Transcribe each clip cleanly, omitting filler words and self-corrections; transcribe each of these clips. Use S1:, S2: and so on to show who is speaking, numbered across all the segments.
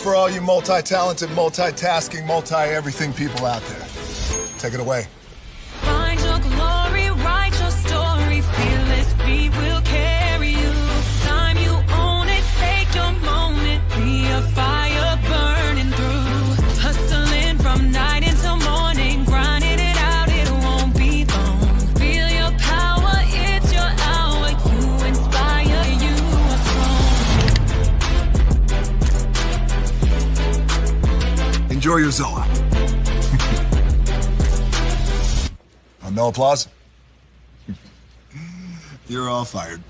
S1: for all you multi-talented, multitasking, multi-everything people out there. Take it away.
S2: Find your glory, write your story, fearless feet will carry you. Time you own it, take your moment, be a fire burning through. Hustling from night until morning, grinding it out, it won't be long. Feel your power, it's your hour, you inspire, you are strong.
S1: Enjoy your Zoa. No applause? You're all fired.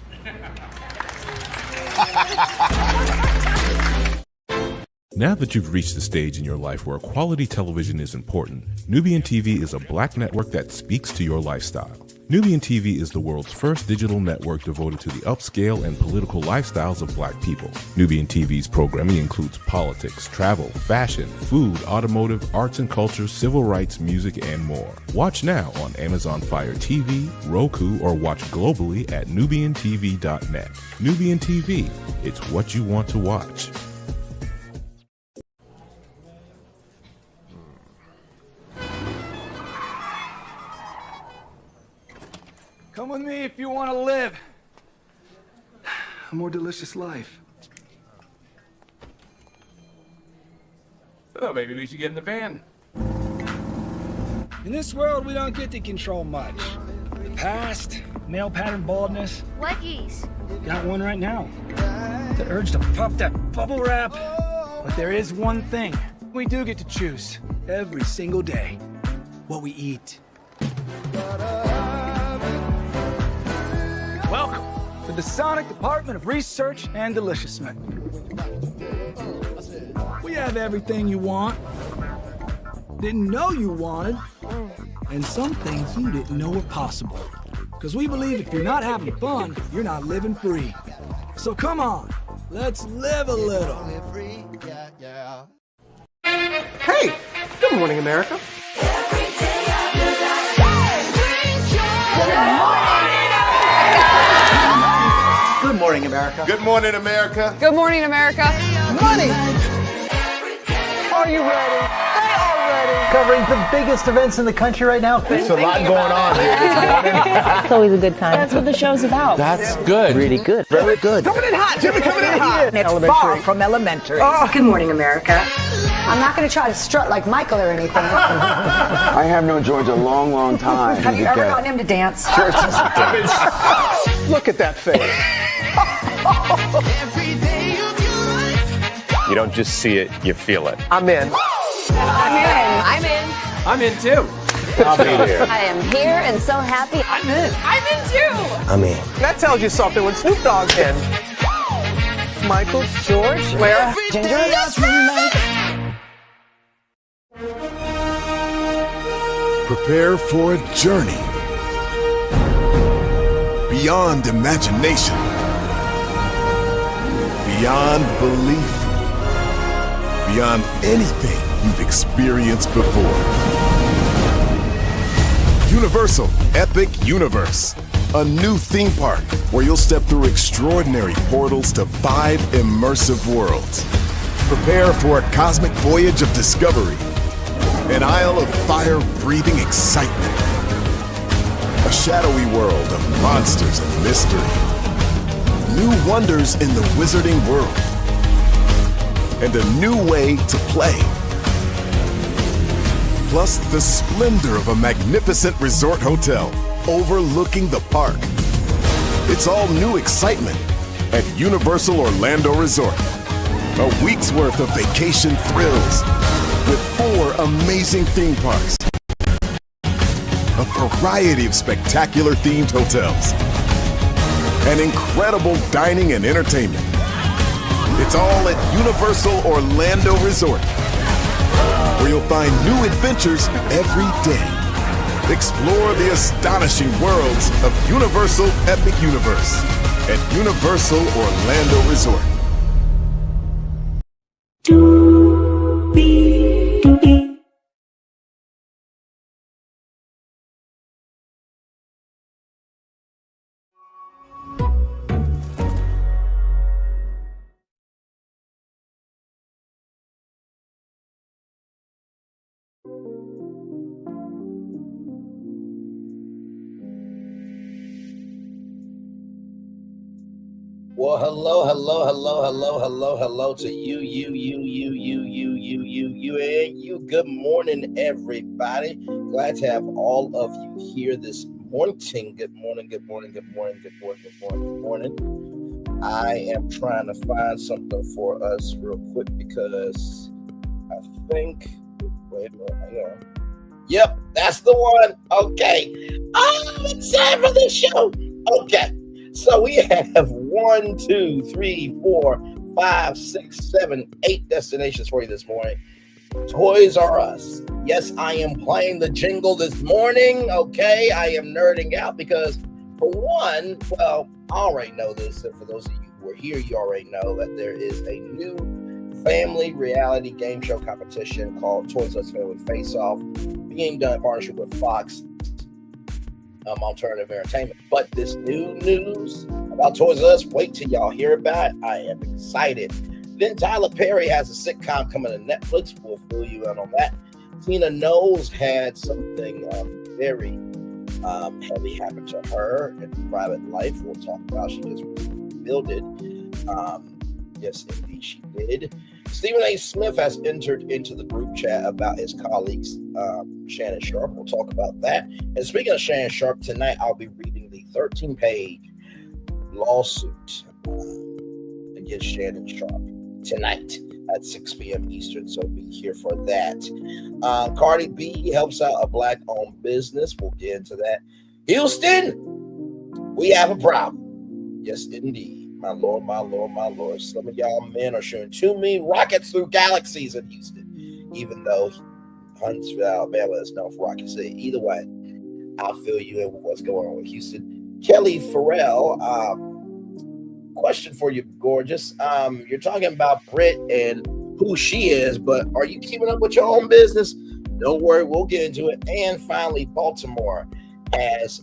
S3: Now that you've reached the stage in your life where quality television is important, Nubian TV is a black network that speaks to your lifestyle. Nubian TV is the world's first digital network devoted to the upscale and political lifestyles of black people. Nubian TV's programming includes politics, travel, fashion, food, automotive, arts and culture, civil rights, music, and more. Watch now on Amazon Fire TV, Roku, or watch globally at nubiantv.net. Nubian TV, it's what you want to watch.
S4: Come with me if you want to live a more delicious life. Oh, maybe we should get in the van.
S5: In this world, we don't get to control much. The past, male pattern baldness.
S6: Leggies.
S5: Got one right now. The urge to puff that bubble wrap.
S4: But there is one thing we do get to choose every single day: what we eat. Welcome to the Sonic Department of Research and Deliciousment. We have everything you want, didn't know you wanted, and some things you didn't know were possible. Because we believe if you're not having fun, you're not living free. So come on, let's live a little.
S7: Hey, good morning, America. Good morning, America.
S1: Good morning, America.
S8: Good morning, America.
S7: Money! Are you ready? They are ready. Covering the biggest events in the country right now.
S1: There's a lot going on here.
S8: It's always a good time. That's what the show's about.
S9: That's good.
S7: Really good. Very good.
S4: Coming in hot, Jimmy, coming in hot.
S7: It's far from elementary.
S8: Good morning, America.
S6: I'm not going to try to strut like Michael or anything.
S9: I have known George a long, long time.
S6: Have you ever gotten him to dance?
S7: Look at that face.
S10: You don't just see it, you feel it.
S7: I'm in.
S8: I'm in. I'm in.
S4: I'm in too.
S10: I'll be there.
S8: I am here and so happy.
S4: I'm in.
S8: I'm in too.
S7: I'm in. That tells you something when Snoop Dogg's in. Michael, George, Lara, Ginger.
S1: Prepare for a journey beyond imagination, beyond belief, beyond anything you've experienced before. Universal Epic Universe, a new theme park where you'll step through extraordinary portals to 5 immersive worlds. Prepare for a cosmic voyage of discovery, an isle of fire-breathing excitement, a shadowy world of monsters and mystery, new wonders in the wizarding world, and a new way to play. Plus the splendor of a magnificent resort hotel overlooking the park. It's all new excitement at Universal Orlando Resort. A week's worth of vacation thrills with 4 amazing theme parks, a variety of spectacular themed hotels, and incredible dining and entertainment. It's all at Universal Orlando Resort, where you'll find new adventures every day. Explore the astonishing worlds of Universal Epic Universe at Universal Orlando Resort.
S11: Well, hello to you, and you. Good morning, everybody. Glad to have all of you here this morning. Good morning. I am trying to find something for us real quick because I think, wait a minute, hang on. Yep, that's the one. Okay. Oh, it's time for the show. Okay. So we have 1, 2, 3, 4, 5, 6, 7, 8 destinations for you this morning. Toys R Us. Yes, I am playing the jingle this morning. Okay, I am nerding out because, for one, well, I already know this. And for those of you who are here, you already know that there is a new family reality game show competition called Toys R Us Family Face Off, being done in partnership with Fox Alternative Entertainment. But this new news about Toys R Us, wait till y'all hear about it. I am excited. Then Tyler Perry has a sitcom coming to Netflix. We'll fill you in on that. Tina Knowles had something very heavy happen to her in private life. We'll talk about. She just revealed it. Yes, indeed, she did. Stephen A. Smith has entered into the group chat about his colleagues, Shannon Sharpe. We'll talk about that. And speaking of Shannon Sharpe, tonight I'll be reading the 13-page lawsuit against Shannon Sharpe tonight at 6 p.m. Eastern, so be here for that. Cardi B helps out a Black-owned business. We'll get into that. Houston, we have a problem. Yes, indeed. My Lord. Some of y'all men are shooting too many rockets through galaxies in Houston, even though Huntsville, Alabama is known for Rocket City. Either way, I'll fill you in with what's going on with Houston. Kelli Ferrell, question for you, gorgeous. You're talking about Brit and who she is, but are you keeping up with your own business? Don't worry, we'll get into it. And finally, Baltimore has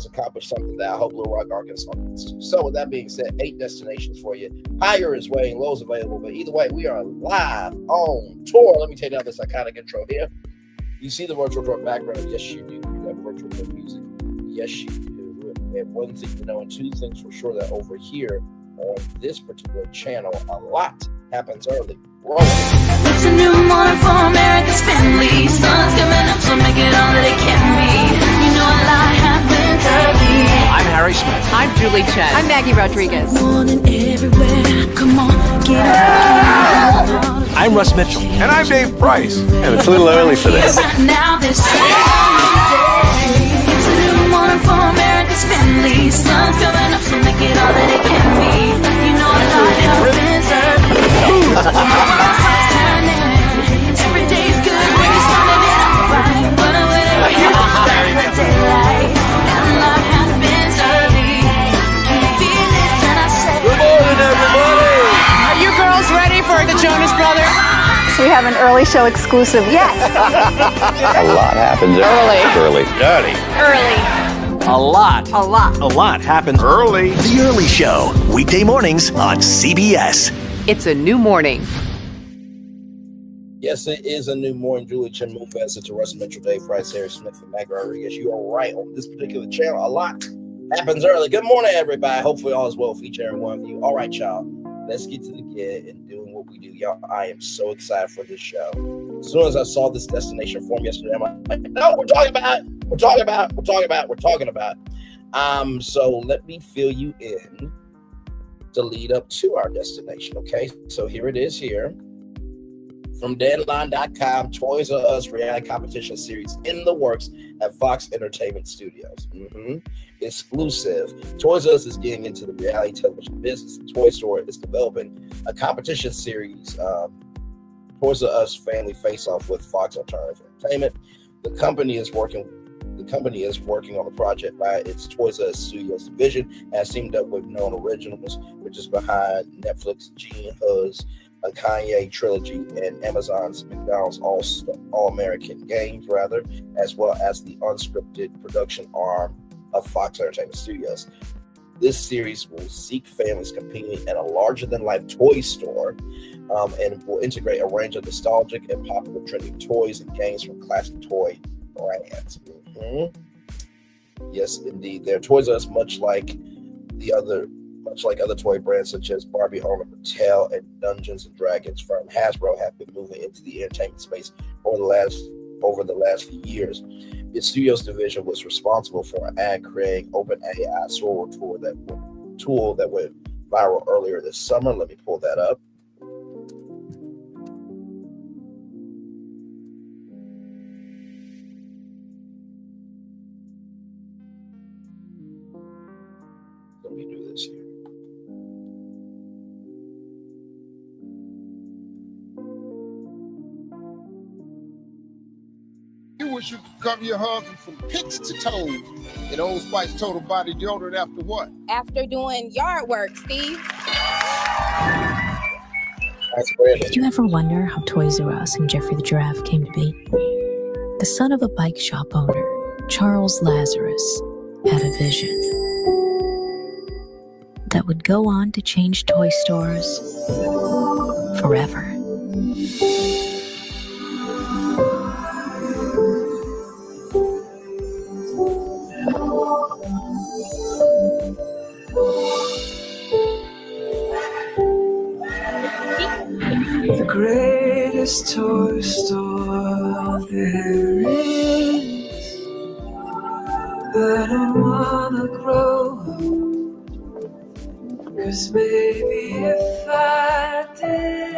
S11: accomplished something that I hope Little Rock, Arkansas gets to. So with that being said, 8 destinations for you. Higher is waiting, low is available. But either way, we are live on tour. Let me take down this iconic intro here. You see the virtual tour background? Yes, you do. You have virtual tour music. Yes, you do. And one thing to know, and 2 things for sure, that over here on this particular channel, a lot happens early.
S2: It's a new morning for America's family. Sun's coming up, so make it all that it can be. You know a lot happens early.
S12: I'm Harry Smith.
S8: I'm Julie Chen. I'm Maggie Rodriguez.
S2: Morning everywhere. Come on, get up.
S12: I'm Russ Mitchell.
S10: And I'm Dave Price. And it's a little early for this.
S2: Now this it's a new morning for America's family. Sun's coming up, so make it all that it can be. You know a lot happens early. Every day's good when you're starting it out right. But whenever you're in the daylight, and a lot happens early. Can you feel it? And I say,
S12: Good morning, everybody. Are you girls ready for the Jonas Brothers?
S6: We have an early show exclusive. Yes.
S10: A lot happens early.
S12: A lot happens
S10: Early.
S13: The Early Show, weekday mornings on CBS.
S8: It's a new morning.
S11: Yes, it is a new morning. Julie Chen, Moonfest, to Russ Mitchell, Dave Price, Harry Smith, and Maggie Rodriguez. You are right on this particular channel. A lot happens early. Good morning, everybody. Hopefully all is well for each and every one of you. All right, y'all. Let's get to the get and doing what we do. Y'all, I am so excited for this show. As soon as I saw this destination form yesterday, I'm like, no, we're talking about it. So let me fill you in to lead up to our destination, okay? So here it is here. From Deadline.com, Toys R Us reality competition series in the works at Fox Entertainment Studios. Exclusive. Toys R Us is getting into the reality television business. The Toy Store is developing a competition series, Toys R Us Family Face Off with Fox Alternative Entertainment. The company is working on the project by its Toys R Us Studios division and has teamed up with Known Originals, which is behind Netflix, Gene Hud's a Kanye trilogy and Amazon's McDonald's All-American Games, as well as the unscripted production arm of Fox Entertainment Studios. This series will seek families competing at a larger-than-life toy store and will integrate a range of nostalgic and popular trending toys and games from classic toy brands. Yes, indeed. Their Toys R Us, much like Much like other toy brands such as Barbie owner Mattel and Dungeons and Dragons firm Hasbro have been moving into the entertainment space over the last few years. Its studios division was responsible for an ad-creating OpenAI Sora tool that went viral earlier this summer. Let me pull that up. Let me do this here.
S14: You wish you could cover your husband from pits to toes in Old Spice Total Body Deodorant after what?
S15: After doing yard work, Steve.
S16: Did you ever wonder how Toys R Us and Jeffrey the Giraffe came to be? The son of a bike shop owner, Charles Lazarus, had a vision that would go on to change toy stores forever.
S17: The greatest toy store there is. I don't wanna grow up, 'cause maybe if I did,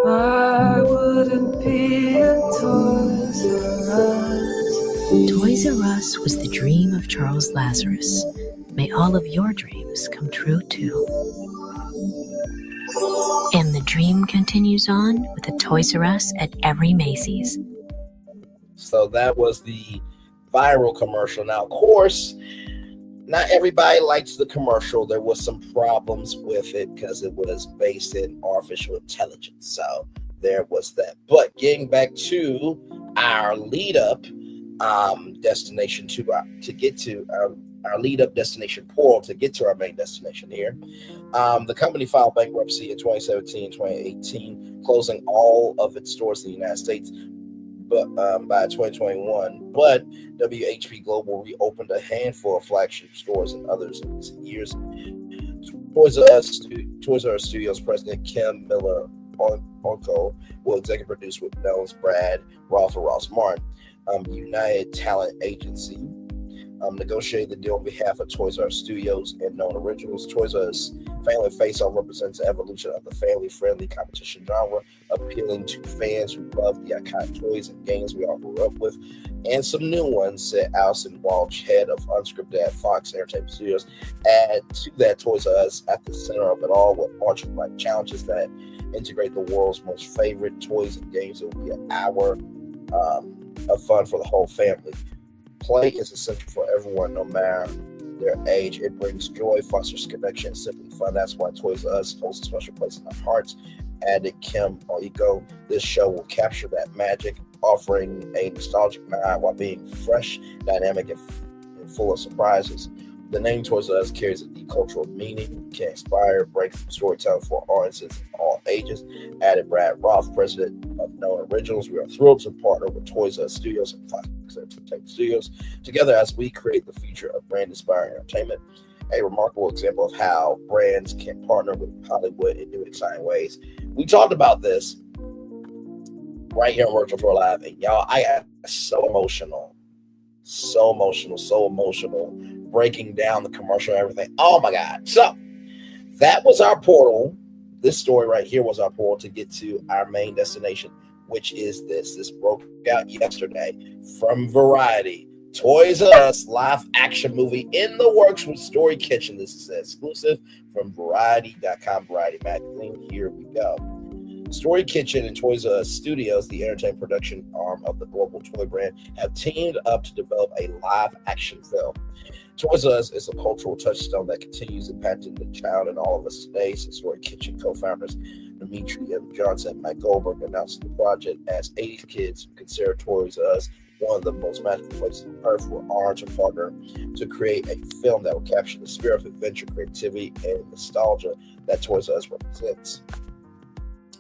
S17: I wouldn't be a Toys R Us.
S16: Toys R Us was the dream of Charles Lazarus. May all of your dreams come true too. And the dream continues on with a Toys R Us at every Macy's.
S11: So that was the viral commercial. Now, of course, not everybody likes the commercial. There was some problems with it because it was based in artificial intelligence. So there was that. But getting back to our lead up destination to get to our lead-up destination portal to get to our main destination here. The company filed bankruptcy in 2017 and 2018, closing all of its stores in the United States by 2021. But WHP Global reopened a handful of flagship stores and others in recent years. Toys R Us Studios President Kim Miller-Onko will executive produce with Knowles, Brad Roth, and Ross Martin. United Talent Agency negotiated the deal on behalf of Toys R Us Studios and Known Originals. Toys R Us Family Face-Off represents the evolution of the family-friendly competition genre, appealing to fans who love the iconic toys and games we all grew up with, and some new ones, said Alison Walsh, head of unscripted at Fox Entertainment Studios. Add to that, Toys R Us at the center of it all with marching-like challenges that integrate the world's most favorite toys and games. It will be an hour of fun for the whole family. Play is essential for everyone, no matter their age. It brings joy, fosters connection, and simply fun. That's why Toys R Us holds a special place in our hearts. Added Kim Ego, this show will capture that magic, offering a nostalgic nod while being fresh, dynamic, and full of surprises. The name Toys R Us carries a deep cultural meaning, can inspire breakthrough storytelling for audiences of all ages. Added Brad Roth, president of Known Originals. We are thrilled to partner with Toys R Us Studios and Fox Entertainment Studios together as we create the future of brand-inspiring entertainment. A remarkable example of how brands can partner with Hollywood in new exciting ways. We talked about this right here on Virtual Tour Live, and y'all, I got so emotional, breaking down the commercial and everything. Oh my God. So that was our portal. This story right here was our portal to get to our main destination, which is this. This broke out yesterday from Variety. Toys R Us live action movie in the works with Story Kitchen. This is an exclusive from Variety.com, Variety Magazine. Here we go. Story Kitchen and Toys R Us Studios, the entertainment production arm of the global toy brand, have teamed up to develop a live action film. Toys R Us is a cultural touchstone that continues impacting the child and all of us today. Since Story Kitchen co-founders Dimitri M. Johnson and Mike Goldberg announced the project as 80s kids consider Toys R Us one of the most magical places on earth, were honored to partner to create a film that will capture the spirit of adventure, creativity, and nostalgia that Toys R Us represents.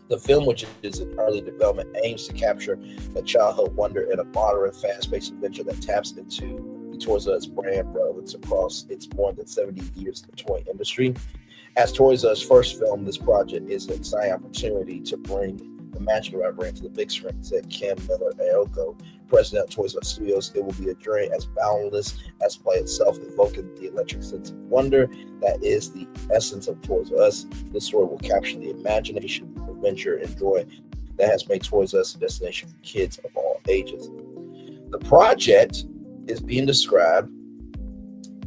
S11: The film, which is in early development, aims to capture the childhood wonder in a modern, fast-paced adventure that taps into The Toys R Us brand relevance across its more than 70 years in the toy industry. As Toys R Us first film, this project is an exciting opportunity to bring the magic of our brand to the big screen, said Kim Miller-Aogo, president of Toys R Us Studios. It will be a journey as boundless as play itself, evoking the electric sense of wonder that is the essence of Toys R Us. This story will capture the imagination, adventure, and joy that has made Toys R Us a destination for kids of all ages. The project is being described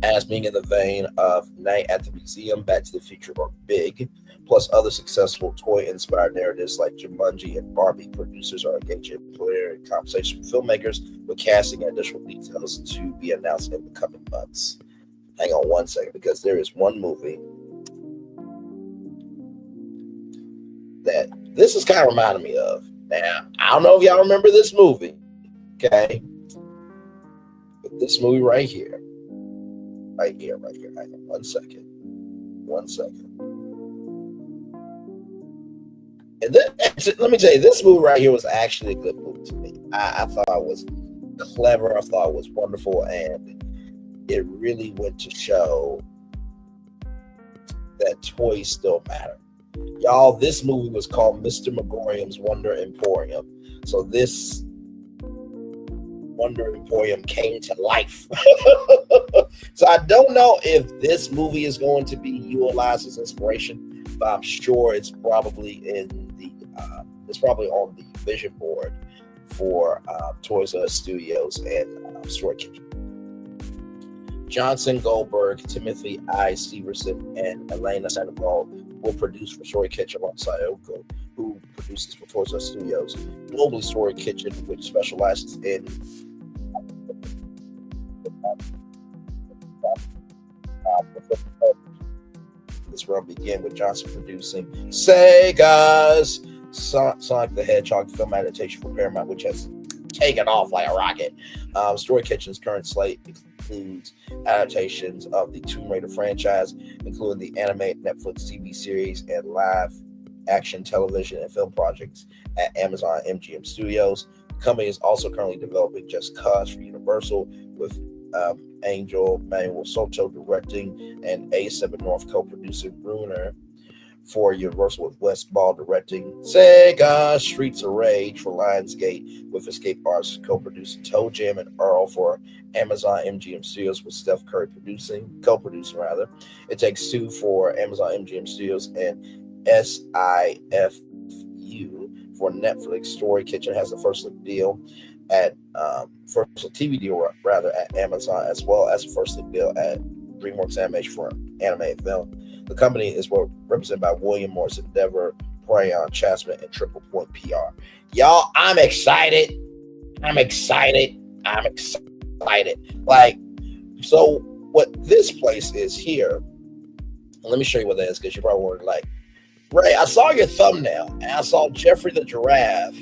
S11: as being in the vein of Night at the Museum, Back to the Future, or Big, plus other successful toy-inspired narratives like Jumanji and Barbie. Producers are engaged in preliminary conversation with filmmakers with casting and additional details to be announced in the coming months. Hang on one second, because there is one movie that this is kind of reminding me of. Now, I don't know if y'all remember this movie, okay? But this movie right here. Right here. Hang on one second. And then, let me tell you, this movie right here was actually a good movie to me. I thought it was clever. I thought it was wonderful. And it really went to show that toys still matter. Y'all, this movie was called Mr. Megorium's Wonder Emporium. So this Wonder Emporium came to life. So I don't know if this movie is going to be utilized as inspiration, but I'm sure it's probably it's probably on the vision board for Toys R Us Studios and Story Kitchen. Johnson Goldberg, Timothy I. Severson, and Elena Sandoval will produce for Story Kitchen alongside Oko, who produces for Toys R Us Studios. Globally, Story Kitchen, which specializes in this run began with Johnson producing Sega's Sonic the Hedgehog film adaptation for Paramount, which has taken off like a rocket. Story Kitchen's current slate includes adaptations of the Tomb Raider franchise, including the animated Netflix TV series and live action television and film projects at Amazon MGM Studios. The company is also currently developing Just Cause for Universal, with Angel Manuel Soto directing and A7 North co-producing Bruner for Universal, with Wes Ball directing Sega Streets of Rage for Lionsgate, with Escape Arts co-producing Toe Jam and Earl for Amazon MGM Studios, with Steph Curry co-producing. It Takes Two for Amazon MGM Studios and SIFU for Netflix. Story Kitchen has the first look deal at TV deal at Amazon, as well as a first look deal at DreamWorks Animation for animated film. The company is represented by William Morris Endeavor, Prayon Chasman, and Triple Point PR. Y'all, I'm excited. Like, so what this place is here, and let me show you what that is, because you probably were like, Ray, I saw your thumbnail, and I saw Jeffrey the Giraffe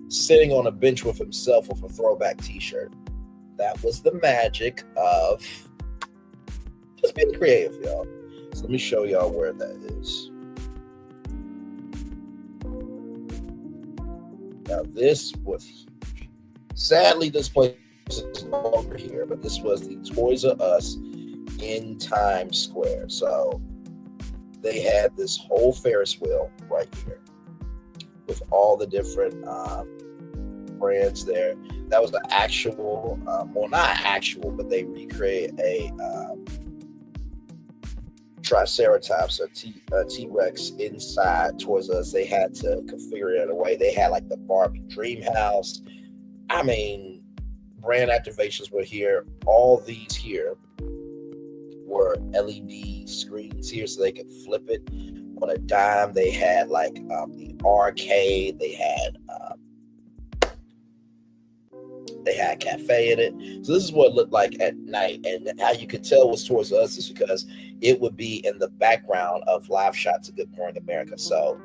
S11: sitting on a bench with himself with a throwback t-shirt. That was the magic of just being creative, y'all. So let me show y'all where that is. Now this was huge. Sadly, this place is no longer here, but this was the Toys R Us in Times Square. So they had this whole Ferris wheel right here with all the different brands there. That was the actual, well, not actual, but they recreated a Triceratops, a T-Rex inside Toys R Us. They had to configure it in a way. They had like the Barbie Dream House. I mean, brand activations were here. All these here were LED screens here, so they could flip it on a dime. They had like the arcade. They had cafe in it. So this is what it looked like at night. And how you could tell it was Toys R Us is because it would be in the background of live shots of Good Morning America. So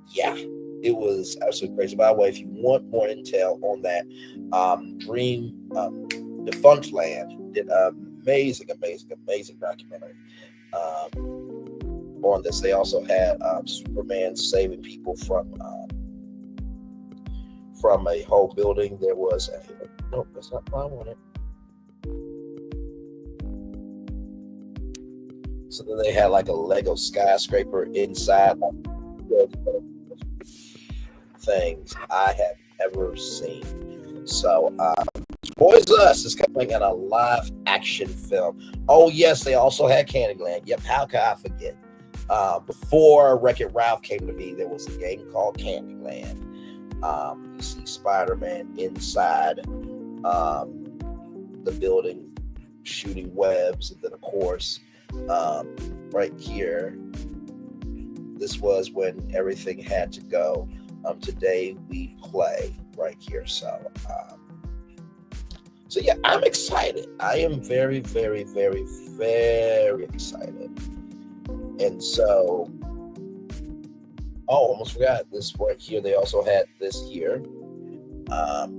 S11: yeah, it was absolutely crazy. By the way, if you want more intel on that, Defunct Land did amazing documentary on this. They also had Superman saving people from a whole building. There was no, that's not what I wanted. So then they had like a Lego skyscraper inside. Like, things I have ever seen. So, Toys R Us is coming in a live action film. Oh, yes, they also had Candyland. Yep, how could I forget? Before Wreck-It Ralph came to be, there was a game called Candyland. You see Spider-Man inside the building shooting webs, and then, of course, right here, this was when everything had to go. Today we play right here. So yeah, I'm excited. I am very, very, very, very excited. And so, almost forgot this right here. They also had this here.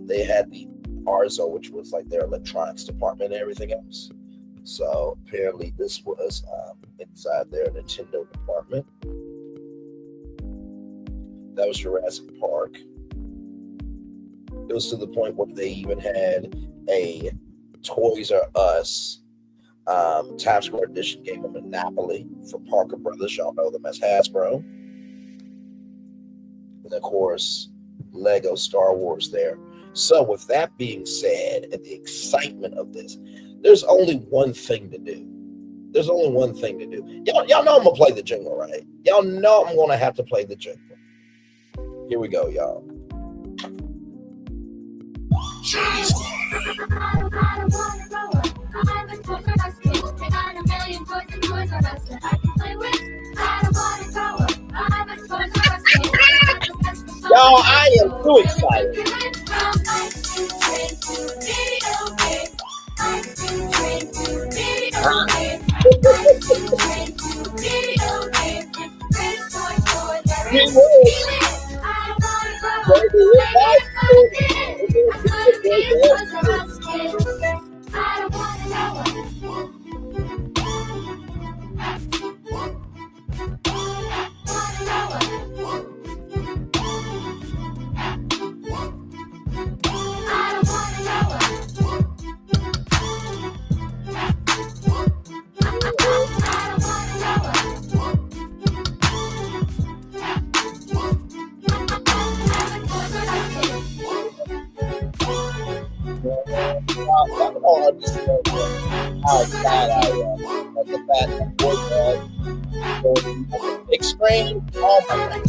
S11: They had the Arzo, which was like their electronics department and everything else. So apparently this was inside their Nintendo department. That was Jurassic Park. It was to the point where they even had a Toys R Us Times Square edition game of Monopoly for Parker Brothers. Y'all know them as Hasbro. And of course, Lego Star Wars there. So with that being said, and the excitement of this, there's only one thing to do. There's only one thing to do. Y'all know I'm going to play the jingle, right? Y'all know I'm going to have to play the jingle. Here we go, y'all. Y'all, I am too excited. How glad I am at the fact that boy big screen. Oh my God.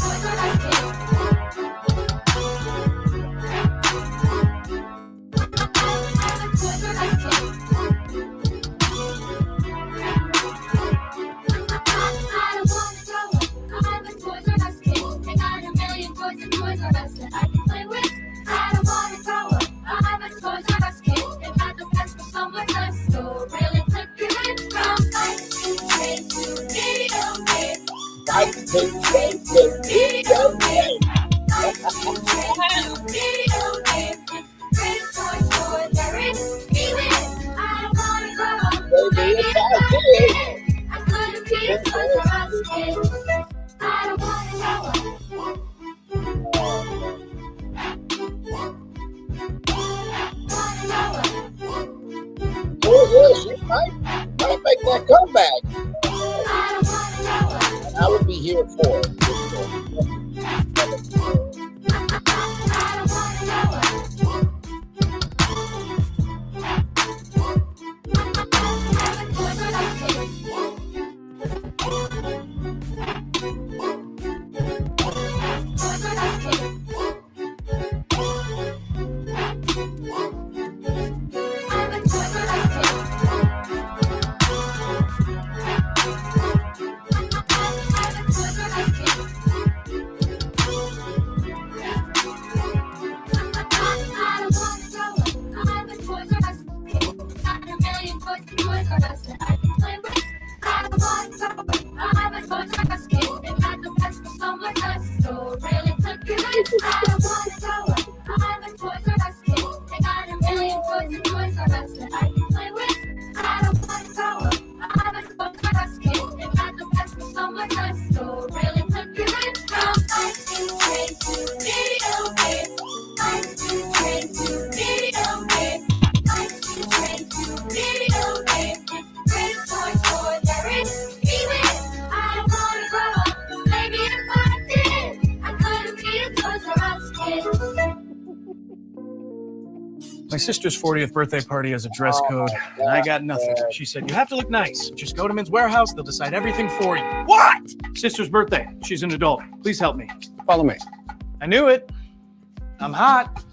S11: Might make that comeback. And I would be here for it.
S5: My sister's 40th birthday party has a dress code, and I got nothing. She said, you have to look nice. Just go to Men's Warehouse. They'll decide everything for you. What? Sister's birthday. She's an adult. Please help me.
S10: Follow me.
S5: I knew it. I'm hot.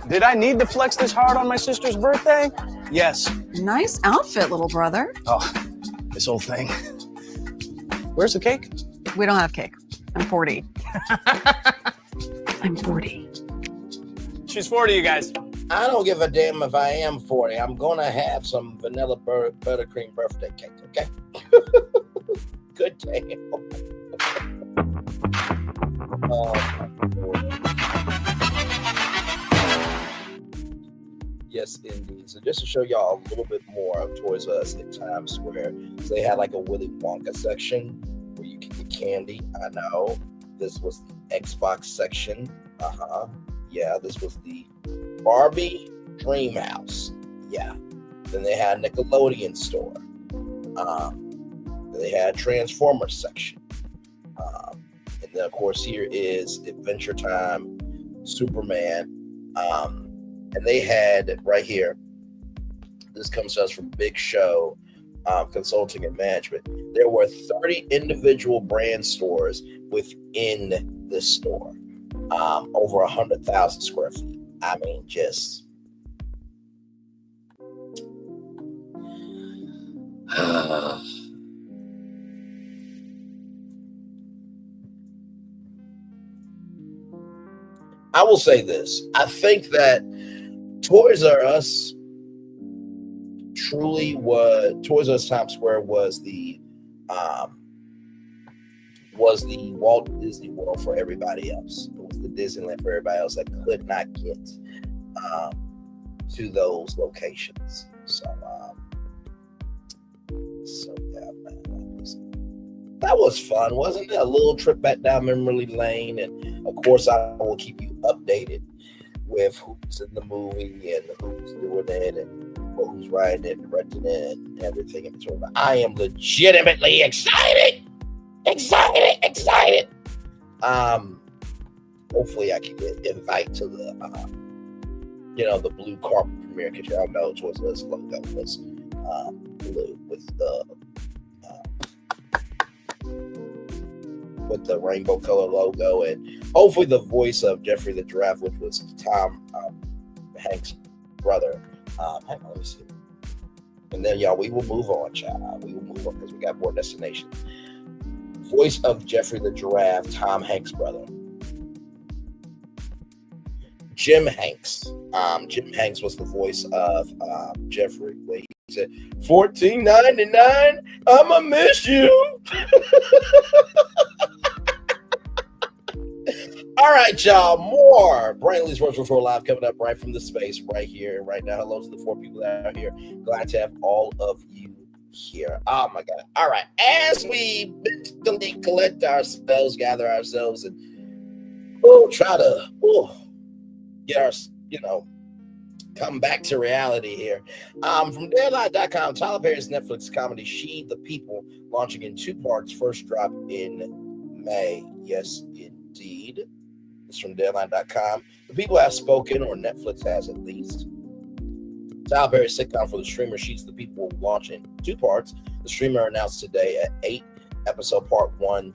S10: Did I need to flex this hard on my sister's birthday?
S5: Yes.
S18: Nice outfit, little brother.
S10: Oh, this whole thing. Where's the cake?
S18: We don't have cake. I'm 40. I'm 40.
S5: She's 40, you guys.
S11: I don't give a damn if I am 40. I'm going to have some vanilla buttercream birthday cake, okay? Good damn. Oh, my Lord. Yes, indeed. So just to show y'all a little bit more of Toys R Us in Times Square, so they had like a Willy Wonka section where you can get candy. I know. This was the Xbox section. Yeah, this was the Barbie Dream House. Yeah. Then they had Nickelodeon store. Then they had Transformers section. And then of course here is Adventure Time, Superman. And they had right here, this comes to us from Big Show Consulting and Management. There were 30 individual brand stores within this store, over 100,000 square feet. I mean, just I will say this. I think that Toys R Us truly was, Toys R Us Times Square was the Walt Disney World for everybody else. It was the Disneyland for everybody else that could not get to those locations. So yeah, man, that was fun, wasn't it? A little trip back down memory lane, and of course, I will keep you updated with who's in the movie and who's doing it and who's writing it, directing it, and everything in between. But I am legitimately excited. Hopefully I can get invite to the the blue carpet premiere, because y'all know Toys R Us logo was blue with the rainbow color logo, and hopefully the voice of Jeffrey the Giraffe, which was Tom Hanks' brother. Hang on, let me see. And then y'all, we will move on, child. We will move on because we got more destinations. Voice of Jeffrey the Giraffe, Tom Hanks' brother. Jim Hanks. Jim Hanks was the voice of Jeffrey. Where he said, $14.99, I'ma miss you. All right, y'all. More Brainley's Virtual Tour Live coming up right from the space right here and right now. Hello to the 4 people that are here. Glad to have all of you here. Oh my God. All right. As we mentally collect ourselves, gather ourselves, and try to get our, come back to reality here. From Deadline.com, Tyler Perry's Netflix comedy She the People, launching in 2 parts, first drop in May. Yes, indeed. It's from Deadline.com. The People Have Spoken, or Netflix has at least. Tyler Perry's sitcom for the streamer She's the People will launch in 2 parts. The streamer announced today at 8 episode part 1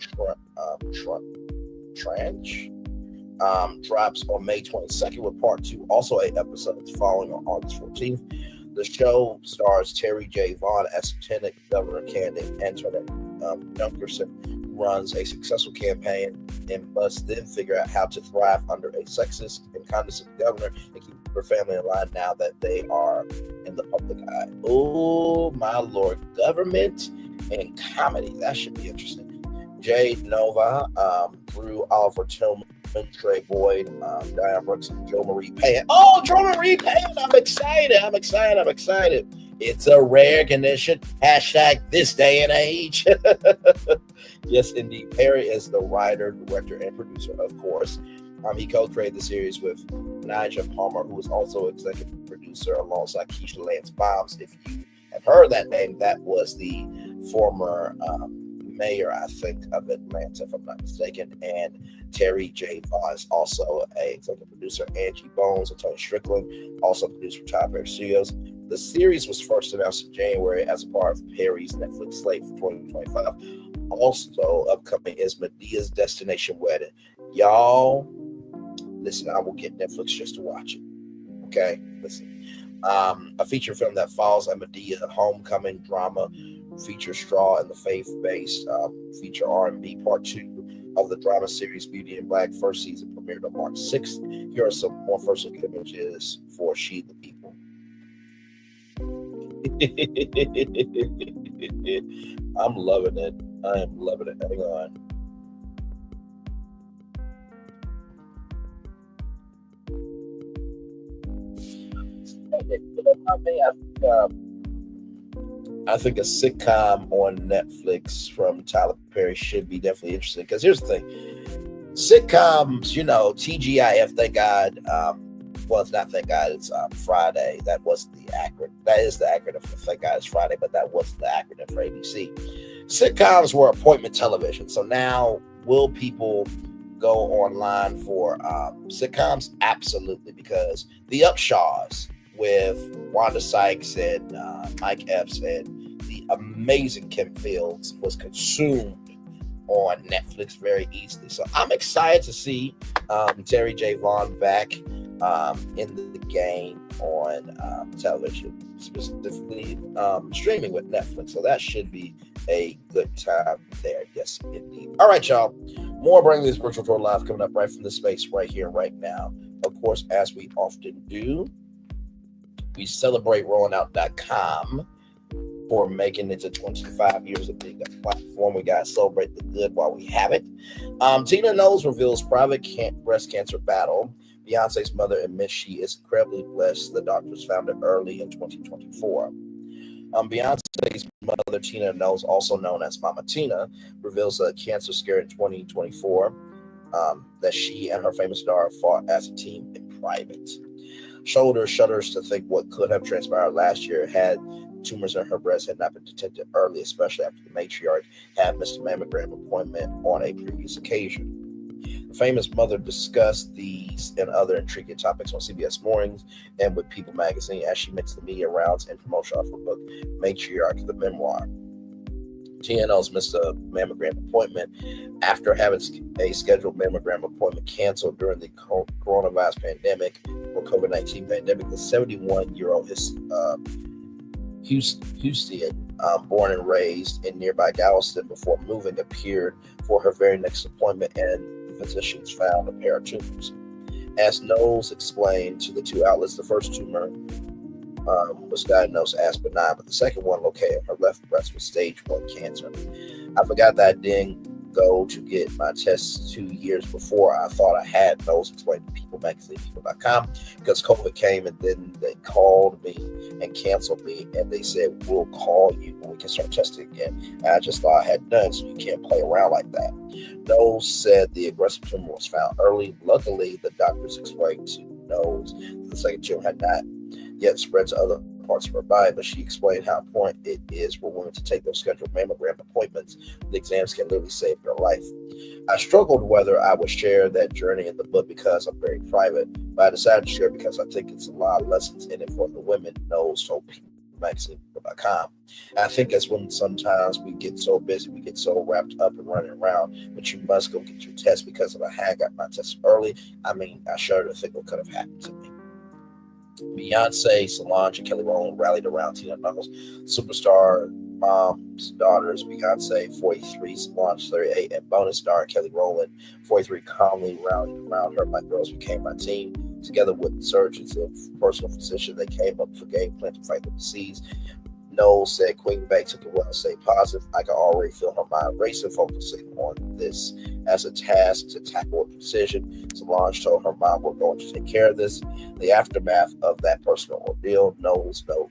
S11: tranche drops on May 22nd, with part 2 also 8 episodes following on August 14th. The show stars Terri Vaughn as Lieutenant Governor candidate Antoinette Dunkerson, who runs a successful campaign and must then figure out how to thrive under a sexist and condescending governor and keep her family in line now that they are in the public eye. Oh my Lord, government and comedy. That should be interesting. Jade Nova, Drew Oliver Tillman, Trey Boyd, Diane Brooks, and Joe Marie Payne. Oh, Joe Marie Payne! I'm excited. It's a rare condition. Hashtag this day and age. Yes, indeed. Perry is the writer, director, and producer, of course. He co-created the series with Nigel Palmer, who is also executive producer alongside Keisha Lance Bombs. If you have heard that name, that was the former mayor, I think, of Atlanta, if I'm not mistaken. And Terri Vaughn is also a executive producer. Angie Bones and Tony Strickland also produced for Tyler Perry Studios. The series was first announced in January as a part of Perry's Netflix slate for 2025. Also upcoming is Medea's Destination Wedding. Y'all, listen, I will get Netflix just to watch it. Okay, listen. A feature film that follows a Medea homecoming drama, feature Straw and the faith-based feature R&B part 2 of the drama series Beauty in Black. First season premiered on March 6th. Here are some more first look images for She the People. I'm loving it. I am loving it. Hang on. I think a sitcom on Netflix from Tyler Perry should be definitely interesting, because here's the thing. Sitcoms, TGIF, thank God. Well, it's not thank God, it's Friday. That wasn't the acronym. That is the acronym for thank God it's Friday, but that wasn't the acronym for ABC. Sitcoms were appointment television. So now, will people go online for sitcoms? Absolutely, because the Upshaws with Wanda Sykes and Mike Epps and the amazing Kim Fields was consumed on Netflix very easily. So I'm excited to see Terri Vaughn back in the game on television, specifically streaming with Netflix. So that should be a good time there. Yes, indeed. All right, y'all. More Bring This Virtual Tour Live coming up right from the space right here, right now. Of course, as we often do, we celebrate rollingout.com for making it to 25 years of being a platform. We got to celebrate the good while we have it. Tina Knowles reveals private breast cancer battle. Beyonce's mother admits she is incredibly blessed. The doctors found it early in 2024. Beyonce's mother, Tina Knowles, also known as Mama Tina, reveals a cancer scare in 2024 that she and her famous daughter fought as a team in private. Shoulder shudders to think what could have transpired last year had tumors in her breast had not been detected early, especially after the matriarch had missed a mammogram appointment on a previous occasion. The famous mother discussed these and other intriguing topics on CBS Mornings and with People magazine as she makes the media rounds and promotion of her book, Matriarch, the Memoir. Tina Knowles missed a mammogram appointment after having a scheduled mammogram appointment canceled during the coronavirus pandemic or COVID-19 pandemic. The 71-year-old Houston, born and raised in nearby Galveston before moving, appeared for her very next appointment, and physicians found a pair of tumors. As Knowles explained to the two outlets, the first tumor was diagnosed as benign, but the second one located in her left breast was stage 1 cancer. I forgot that I didn't go to get my tests 2 years before I thought I had. Knowles explained to People magazine, people.com, because COVID came and then they called me and canceled me, and they said, we'll call you when we can start testing again. And I just thought I had done, so you can't play around like that. Knowles said the aggressive tumor was found early. Luckily, the doctors explained to Knowles that the second tumor had not yet spread to other parts of her body, but she explained how important it is for women to take those scheduled mammogram appointments. The exams can literally save their life. I struggled whether I would share that journey in the book because I'm very private, but I decided to share because I think it's a lot of lessons in it for the women. Knowles told People magazine.com. I think as women, sometimes we get so busy, we get so wrapped up and running around, but you must go get your test, because if I had got my test early, I shudder to think what could have happened to me. Beyonce, Solange, and Kelly Rowland rallied around Tina Knowles. Superstar mom's daughters, Beyonce, 43, Solange, 38, and bonus star Kelly Rowland, 43, calmly rallied around her. My girls became my team. Together with surgeons and personal physicians, they came up with a game plan to fight the disease. Knowles said Queen Bey took it well and stayed positive. I can already feel her mind racing, focusing on this as a task to tackle with precision. Solange told her mom, we're going to take care of this. The aftermath of that personal ordeal, Knowles noted,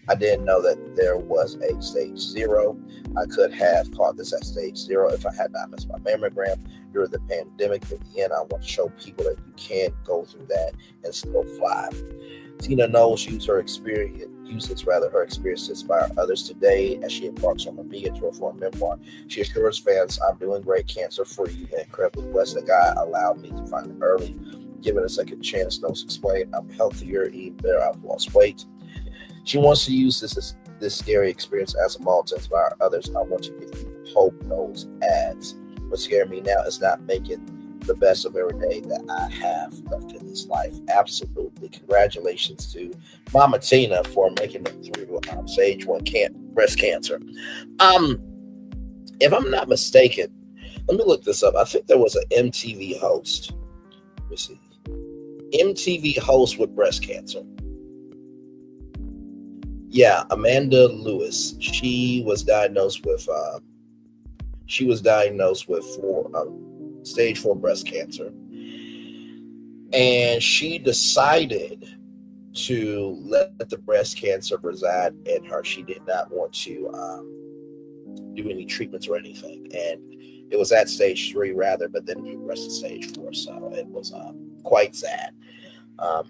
S11: I didn't know that there was a stage 0. I could have caught this at stage 0 if I had not missed my mammogram during the pandemic. In the end, I want to show people that you can go through that and still fly. Tina Knowles uses her experience to inspire others today as she embarks on a media tour for a memoir. She assures fans, "I'm doing great, cancer free, and incredibly blessed that God allowed me to find it early. Given a second chance," Knowles explained, "I'm healthier, eating better, I've lost weight." She wants to use this scary experience as a model to inspire others. "I want to give people hope," Knowles adds. "What scares me now is not making the best of every day that I have left in this life." Absolutely. Congratulations to Mama Tina for making it through stage 1 breast cancer. If I'm not mistaken, let me look this up. I think there was an MTV host. Let me see. MTV host with breast cancer. Yeah, Amanda Lewis. She was diagnosed with stage 4 breast cancer, and she decided to let the breast cancer reside in her. She did not want to do any treatments or anything, and it was at stage 3 rather, but then it progressed to stage 4, so it was quite sad.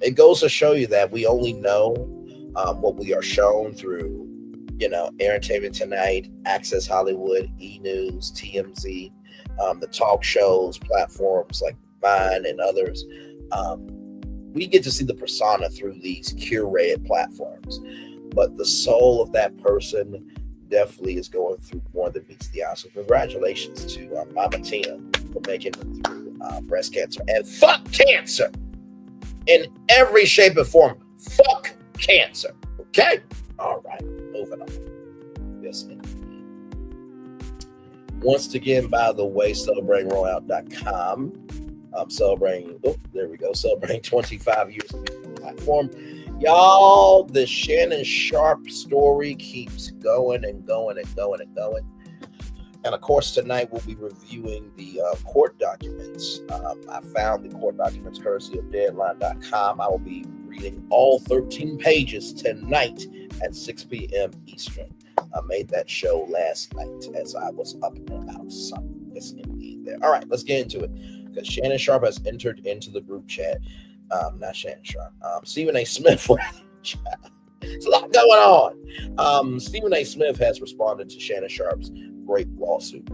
S11: It goes to show you that we only know what we are shown through, Entertainment Tonight, Access Hollywood, E! News, TMZ, the talk shows, platforms like mine and others. We get to see the persona through these curated platforms, but the soul of that person definitely is going through more than meets the eye. So congratulations to Mama Tina for making it through breast cancer. And fuck cancer in every shape and form. Fuck cancer. Okay? All right. Moving on. Yes, ma'am. Once again, by the way, celebratingrollout.com. Celebrating 25 years of the platform. Y'all, the Shannon Sharpe story keeps going and going and going and going. And of course, tonight we'll be reviewing the court documents. I found the court documents courtesy of Deadline.com. I will be reading all 13 pages tonight at 6 p.m. Eastern. I made that show last night as I was up and about. So yes, indeed there. All right, let's get into it. Because Shannon Sharpe has entered into the group chat. Not Shannon Sharpe. Stephen A. Smith. There's a lot going on. Stephen A. Smith has responded to Shannon Sharpe's rape lawsuit.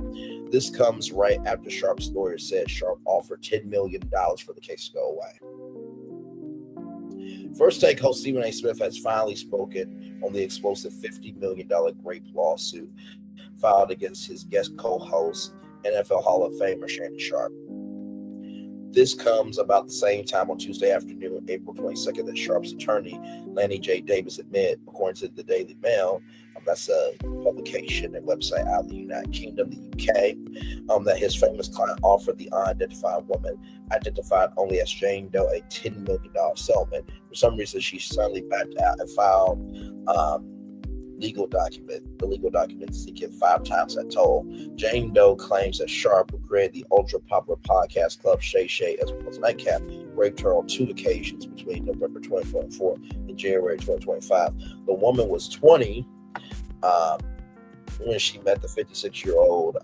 S11: This comes right after Sharpe's lawyer said Sharpe offered $10 million for the case to go away. First Take host Stephen A. Smith has finally spoken on the explosive $50 million rape lawsuit filed against his guest co-host, NFL Hall of Famer Shannon Sharpe. This comes about the same time on Tuesday afternoon, April 22nd, that Sharpe's attorney, Lanny J. Davis, admitted, according to the Daily Mail, that's a publication and website out of the United Kingdom, the UK, that his famous client offered the unidentified woman, identified only as Jane Doe, a $10 million settlement. For some reason, she suddenly backed out and filed the legal document seeking 5 times that toll. Jane Doe claims that Sharpe, who created the ultra-popular podcast club Shay Shay as well as Nightcap, raped her on 2 occasions between November 2024 and January 2025. The woman was 20 when she met the 56-year-old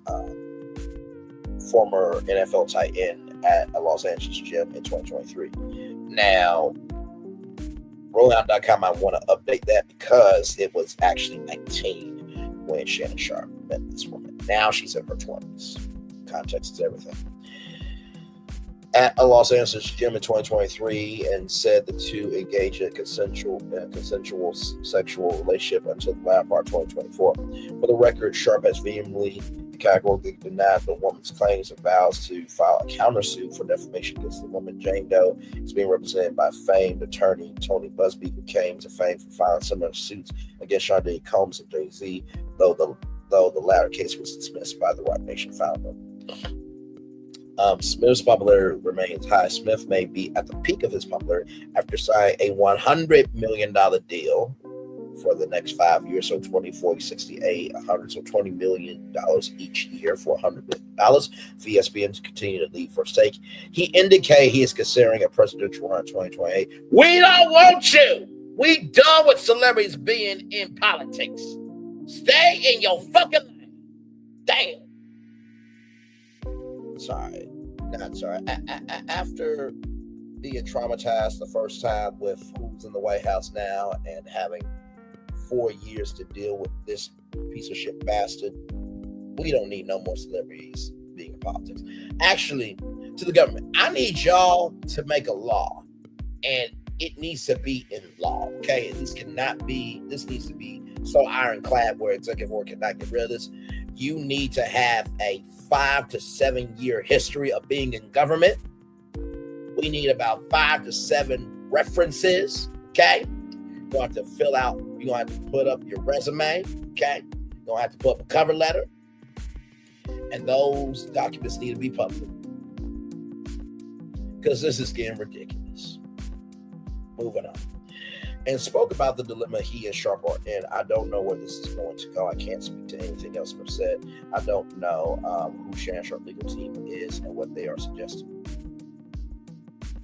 S11: former NFL tight end at a Los Angeles gym in 2023. Now, Rollout.com, I want to update that because it was actually 19 when Shannon Sharpe met this woman. Now she's in her 20s. Context is everything. At a Los Angeles gym in 2023, and said the two engaged in a consensual sexual relationship until the latter part of 2024. For the record, Sharpe has vehemently categorically denied the woman's claims and vows to file a countersuit for defamation against the woman. Jane Doe is being represented by famed attorney Tony Busby, who came to fame for filing similar suits against Sharpay Combs and Jay-Z, though the latter case was dismissed by the Roc Nation founder. Smith's popularity remains high. Smith may be at the peak of his popularity after signing a $100 million deal for the next 5 years, so 20, 40, 68, 100, so $20 million each year for $100 million for ESPN to continue to lead First Take. He indicated he is considering a presidential run in 2028. We don't want you! We done with celebrities being in politics. Stay in your fucking lane. Damn. Sorry. Not sorry. After being traumatized the first time with who's in the White House now and having 4 years to deal with this piece of shit bastard, we don't need no more celebrities being in politics. Actually, to the government, I need y'all to make a law, and it needs to be in law, okay? This needs to be so ironclad where executive order cannot get rid of this. You need to have a 5 to 7 year history of being in government. We need about 5 to 7 references, okay? You're going to have to fill out, you're going to have to put up your resume, okay? You're going to have to put up a cover letter. And those documents need to be public. Because this is getting ridiculous. Moving on. And spoke about the dilemma he and Sharpe are in. I don't know where this is going to go. I can't speak to anything else I've said. I don't know who Shannon Sharpe's legal team is and what they are suggesting.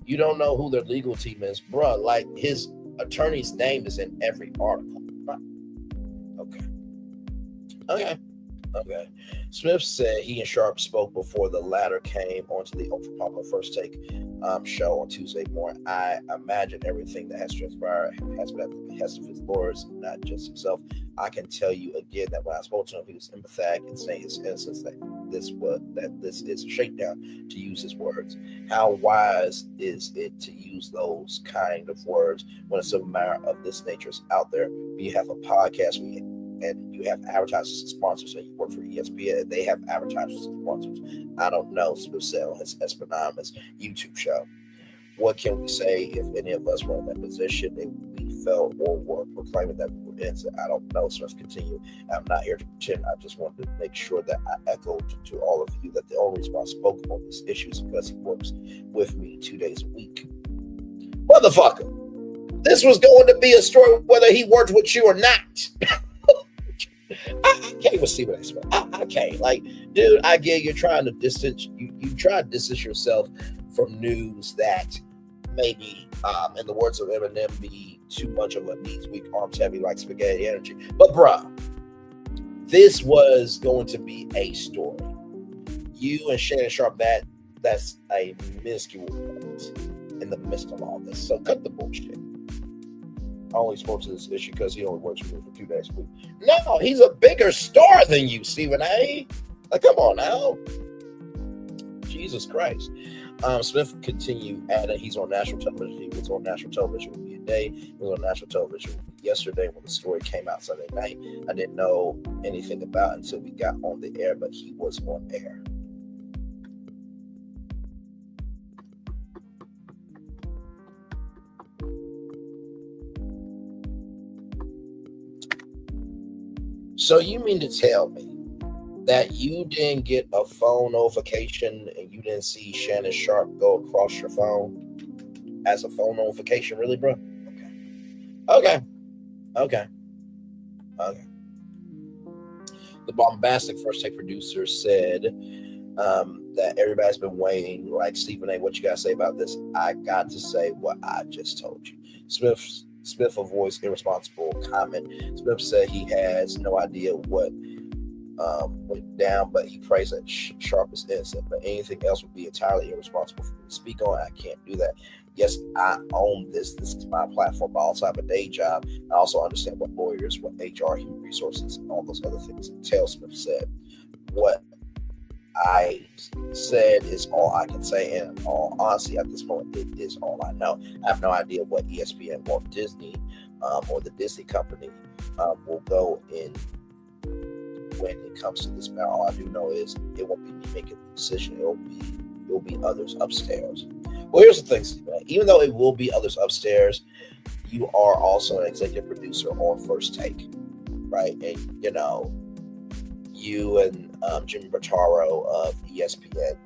S11: You don't know who their legal team is, bruh. Like, his attorney's name is in every article. Okay. Smith said he and Sharpe spoke before the latter came onto the ultra popular First Take show on Tuesday morning. I imagine everything that has transpired has been at the behest of his lawyers, not just himself. I can tell you again that when I spoke to him, he was empathetic and saying his innocence, that this is a shakedown, to use his words. How wise is it to use those kind of words when a subject matter of this nature is out there? You have a podcast, and you have advertisers and sponsors, and you work for ESPN, and they have advertisers and sponsors. I don't know, Smith said on his Espanamas YouTube show. What can we say if any of us were in that position and we felt or were proclaiming that we were innocent? I don't know, Smith continued. I'm not here to pretend. I just wanted to make sure that I echoed to all of you that the only reason I spoke on this issue is because he works with me 2 days a week. Motherfucker, this was going to be a story whether he worked with you or not. I can't with Stephen A. Smith. I can't. Like, dude, I get you're trying to distance. You try to distance yourself from news that maybe, in the words of Eminem, be too much of a knees weak, arms heavy like spaghetti energy. But bruh, this was going to be a story. You and Shannon Sharpe, that's a minuscule point in the midst of all this. So cut the bullshit. I only spoke to this issue because he only works with me for 2 days a week. No, he's a bigger star than you, Stephen A. Like, come on now. Jesus Christ. Smith continued, adding he's on national television. He was on national television with me today. He was on national television yesterday when the story came out Sunday night. I didn't know anything about it until we got on the air, but he was on air. So you mean to tell me that you didn't get a phone notification and you didn't see Shannon Sharpe go across your phone as a phone notification, really, bro? Okay. The bombastic First Take producer said that everybody's been waiting, like, Stephen A., what you got to say about this? I got to say what I just told you. Smith avoids irresponsible comment. Smith said he has no idea what went down, but he prays that Sharpe is innocent. But anything else would be entirely irresponsible for me to speak on. I can't do that. Yes, I own this. This is my platform, but I also have a day job. I also understand what lawyers, what HR, human resources, and all those other things entail, Smith said. What I said is all I can say, and in all honesty, at this moment, it is all I know. I have no idea what ESPN, Walt Disney, or the Disney company will go in when it comes to this matter. All I do know is it won't be me making the decision. It will be others upstairs. Well, here's the thing, Steve, even though it will be others upstairs, you are also an executive producer on First Take, right? And you know, you and Jimmy Bertaro of ESPN,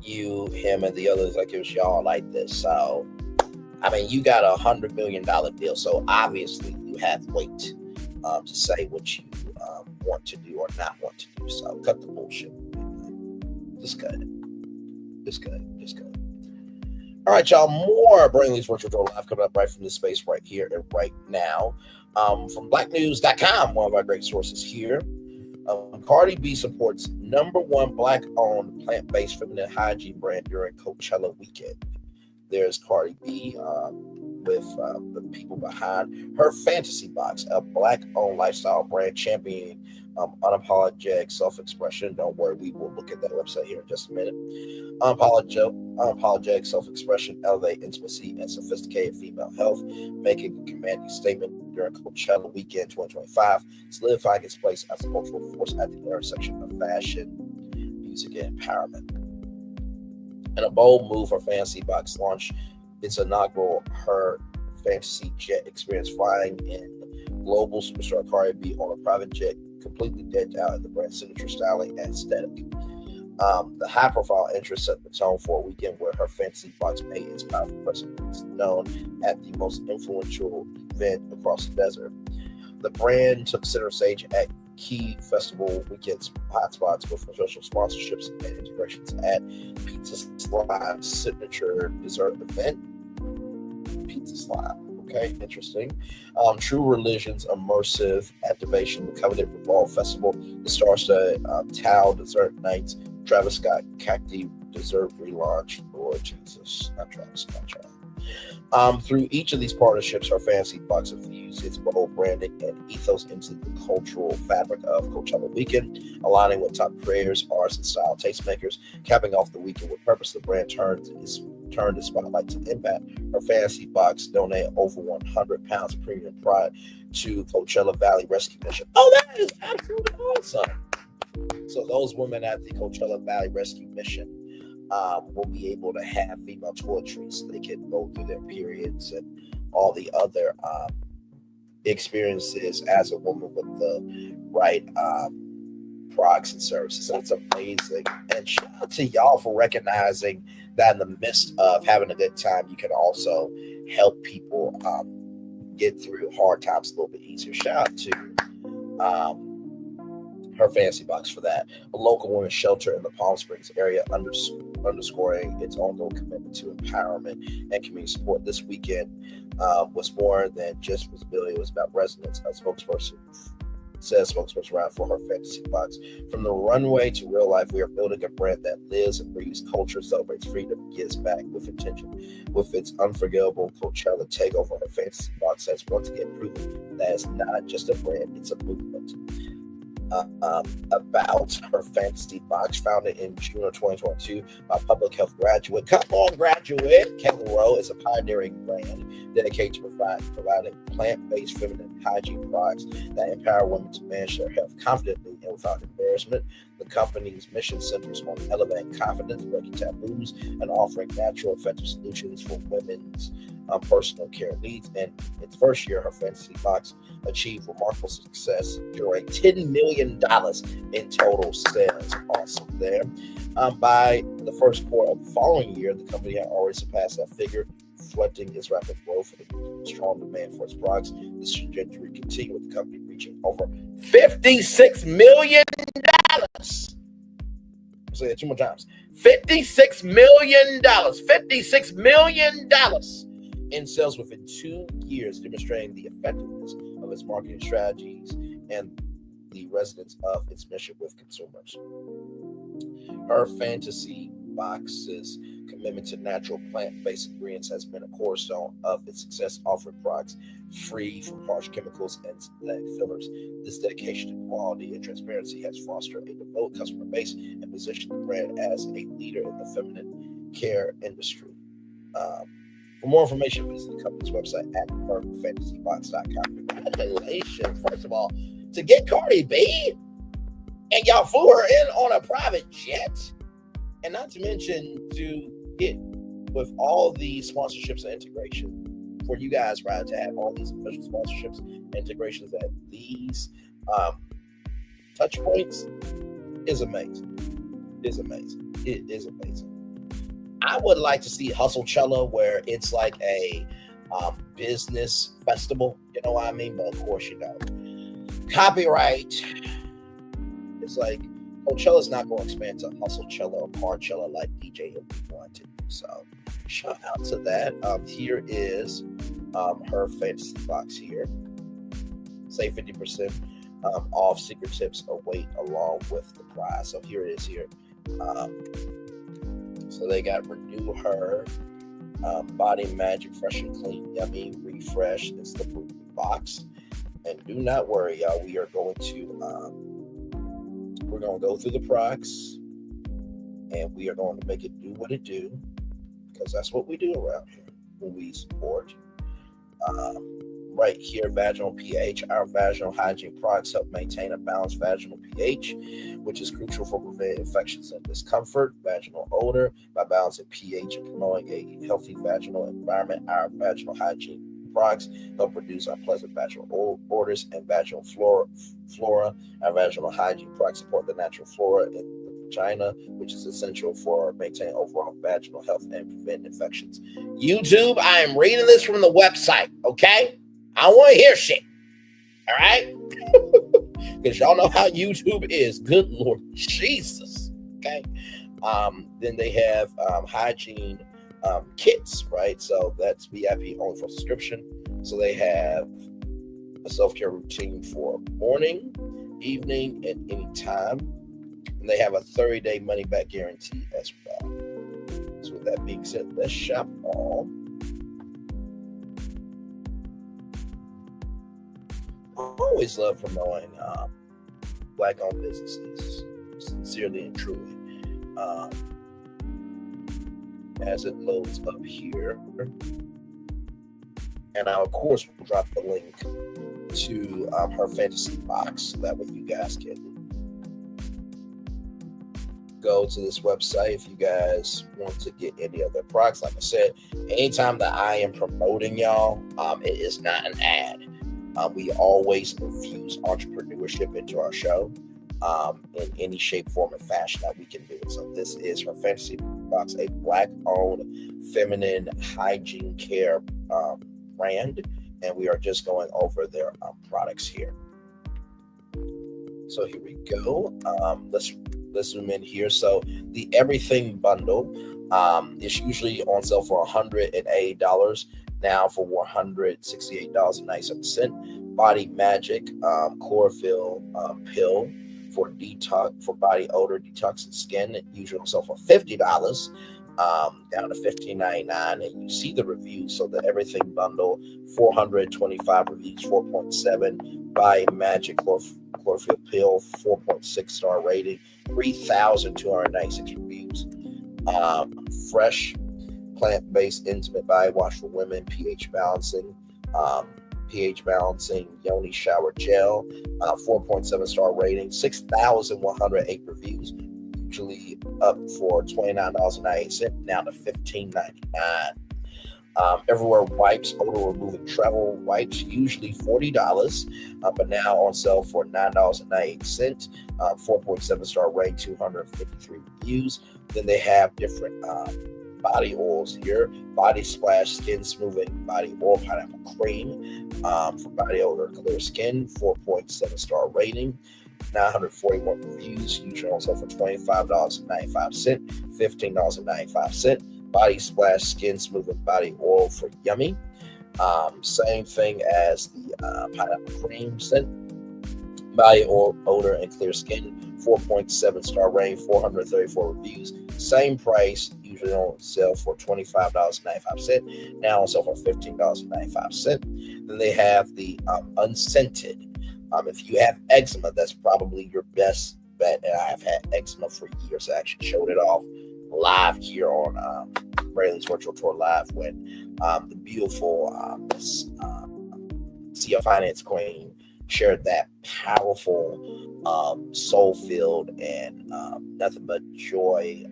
S11: him, and the other executives, y'all like this. So, I mean, you got $100 million deal. So obviously, you have weight to say what you want to do or not want to do. So cut the bullshit. Just cut it. Just cut it. All right, y'all, more Brain Lee's Virtual Door Live coming up right from this space right here and right now. From blacknews.com, one of our great sources here. Cardi B supports #1 Black-owned plant-based feminine hygiene brand during Coachella weekend. There's Cardi B with the people behind her Fantasy Box, a Black-owned lifestyle brand championing unapologetic self-expression. Don't worry, we will look at that website here in just a minute. Unapologetic self-expression, elevate intimacy and sophisticated female health, making a commanding statement during Coachella weekend 2025, solidifying its place as a cultural force at the intersection of fashion, music, and empowerment. In a bold move, her Fantasy Box launched its inaugural Her Fantasy Jet experience, flying in global superstar Cardi B on a private jet, completely decked out in the brand's signature styling and aesthetic. The high-profile entrance set the tone for a weekend where her Fantasy Box made its powerful presence known at the most influential event across the desert. The brand took center stage at key festival weekends hotspots with official sponsorships and integrations at Pizza Slime's signature dessert event. Pizza Slime. Okay, interesting. True Religion's immersive activation, the Coveted Revolve Festival, the star-studded Tao Dessert Nights, Travis Scott Cacti Dessert relaunch. Lord Jesus, not Travis Scott, child. Through each of these partnerships, her Fantasy Box infused its bold branding and ethos into the cultural fabric of Coachella weekend, aligning with top creators, artists, and style tastemakers. Capping off the weekend with purpose, the brand turned its spotlight to impact. Her Fantasy Box donated over 100 pounds of premium pride to Coachella Valley Rescue Mission. Oh, that is absolutely awesome. So those women at the Coachella Valley Rescue Mission will be able to have female toiletries so they can go through their periods and all the other experiences as a woman with the right products and services. That's amazing. And shout out to y'all for recognizing that in the midst of having a good time, you can also help people get through hard times a little bit easier. Shout out to her Fantasy Box for that. A local women's shelter in the Palm Springs area underscoring its ongoing commitment to empowerment and community support. This weekend was more than just visibility. It was about resonance. A spokesperson around for her Fantasy Box. From the runway to real life, we are building a brand that lives and breathes culture, celebrates freedom, gives back with intention. With its unforgettable Coachella takeover, her Fantasy Box has once again proven that it's not just a brand, it's a movement. About her Fantasy Box, founded in June of 2022 by public health graduate. Come on, graduate! Kelli Ferrell is a pioneering brand dedicated to providing plant-based feminine hygiene products that empower women to manage their health confidently and without embarrassment. The company's mission centers on elevating confidence, breaking taboos, and offering natural, effective solutions for women's personal care needs. And in its first year, her Fantasy Box achieved remarkable success, generating $10 million in total sales. Awesome there. By the first quarter of the following year, the company had already surpassed that figure, reflecting its rapid growth and strong demand for its products. This trajectory continued with the company reaching over $56 million. I'll say that two more times. $56 million. $56 million in sales within 2 years, demonstrating the effectiveness of its marketing strategies and the resonance of its mission with consumers. Her Fantasy Box's commitment to natural plant-based ingredients has been a cornerstone of its success, offering products free from harsh chemicals and synthetic fillers. This dedication to quality and transparency has fostered a devoted customer base and positioned the brand as a leader in the feminine care industry. For more information, visit the company's website at herfantasybox.com. Congratulations, first of all, to get Cardi B, and y'all flew her in on a private jet, and not to mention to get with all the sponsorships and integration for you guys, right, to have all these official sponsorships and integrations at these touch points is amazing. It is amazing. I would like to see Hustlecella, where it's like a business festival, you know what I mean? But of course, you know, copyright is like Coachella's not going to expand to Hustlecella or Parchella like DJ Hill wanted to do. So shout out to that. Here is her fantasy box here. Save 50% off. Secret tips await along with the prize. So here it is here. So they got Renew Her, Body Magic, Fresh and Clean, Yummy, Refresh. It's the box. And do not worry, y'all. We are going to we're going to go through the products, and we are going to make it do what it do, because that's what we do around here when we support. Right here, vaginal pH. Our vaginal hygiene products help maintain a balanced vaginal pH, which is crucial for preventing infections and discomfort. Vaginal odor. By balancing pH and promoting a healthy vaginal environment, our vaginal hygiene products help reduce unpleasant vaginal odors and vaginal flora. Our vaginal hygiene products support the natural flora in the vagina, which is essential for maintaining overall vaginal health and preventing infections. YouTube, I am reading this from the website, okay? I don't want to hear shit, all right? Because y'all know how YouTube is. Good Lord Jesus, okay? Then they have hygiene kits, right? So that's VIP only for subscription. So they have a self-care routine for morning, evening, and any time. And they have a 30-day money-back guarantee as well. So with that being said, let's shop all. I always love promoting Black-owned businesses, sincerely and truly. As it loads up here, and I of course will drop the link to her fantasy box, so that way you guys can go to this website if you guys want to get any of their products. Like I said, anytime that I am promoting y'all, it is not an ad. We always infuse entrepreneurship into our show in any shape, form, and fashion that we can do it. So this is her fantasy box, a Black-owned feminine hygiene care brand, and we are just going over their products here. So here we go. Let's zoom in here. So the Everything Bundle is usually on sale for $180. Now for $168.97. Body Magic chlorophyll pill for body odor, detox, and skin, usually on sale for $50, down to $15.99. And you see the reviews. So the Everything Bundle, 425 reviews, 4.7. Body Magic chlorophyll pill, 4.6 star rating, 3,296 reviews. Fresh plant-based intimate body wash for women, pH balancing yoni shower gel, 4.7 star rating, 6,108 reviews, usually up for $29.98, now to $15.99. Everywhere Wipes, odor removing travel wipes, usually $40, but now on sale for $9.98, 4.7 star rating, 253 reviews. Then they have different body oils here. Body Splash Skin Smoothing Body Oil Pineapple Cream for body odor, clear skin, 4.7 star rating, 941 reviews, usually on sale for $25.95, $15.95. Body Splash Skin Smoothing Body Oil for Yummy. Same thing as the pineapple cream scent. Body oil, odor, and clear skin, 4.7 star rating, 434 reviews. Same price, usually on sale for $25.95, now on sale for $15.95. Then they have the unscented. If you have eczema, that's probably your best bet. And I have had eczema for years. I actually showed it off live here on Brayley's Virtual Tour Live when the beautiful Sia Finance Queen shared that powerful, soul-filled, and nothing but joy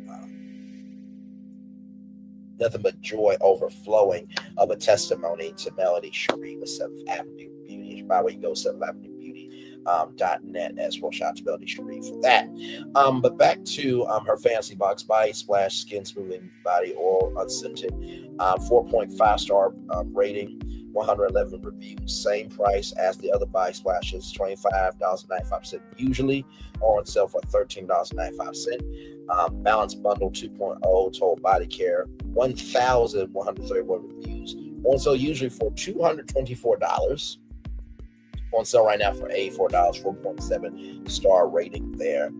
S11: overflowing of a testimony to Melody Cherie with 7th Avenue Beauty. By the way, you go 7th Avenue Beauty.net as well. Shout out to Melody Cherie for that. But back to her fantasy box. Body Splash Skin Smoothing Body Oil Unscented, 4.5 star rating, 111 reviews. Same price as the other body splashes, $25.95 usually, or on sale for $13.95. Balance Bundle 2.0 Total Body Care, 1,131 reviews. On sale usually for $224. On sale right now for $84, 4.7 star rating there.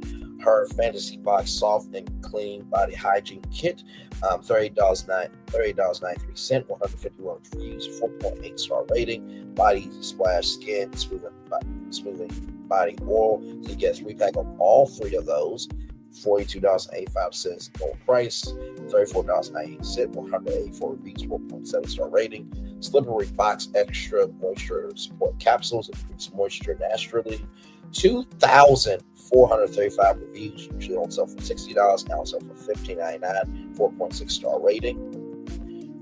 S11: Her Fantasy Box Soft and Clean Body Hygiene Kit, $38.93, 151 reviews, 4.8 star rating. Body Splash Skin Smoothing Body Oil. So you get a 3-pack of all 3 of those. $42.85 normal price, $34.98, 184 reviews, 4.7 star rating. Slippery Box Extra Moisture Support Capsules, increase moisture naturally, 2,435 reviews, usually on sale for $60, now on sale for $15.99, 4.6 star rating.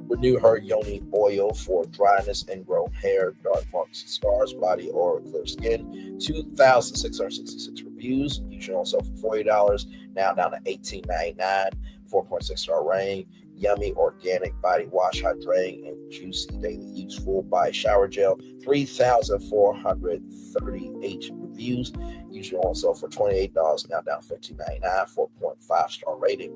S11: Renew Her Yoni Oil for dryness, ingrown hair, dark marks, scars, body, or clear skin, 2,666 reviews, usually on sale for $40, now down to $18.99, 4.6 star rating. Yummy Organic Body Wash, Hydrating and Juicy Daily Use Full Body Shower Gel, 3,438 reviews, usually on sale for $28, now down $15.99, 4.5 star rating.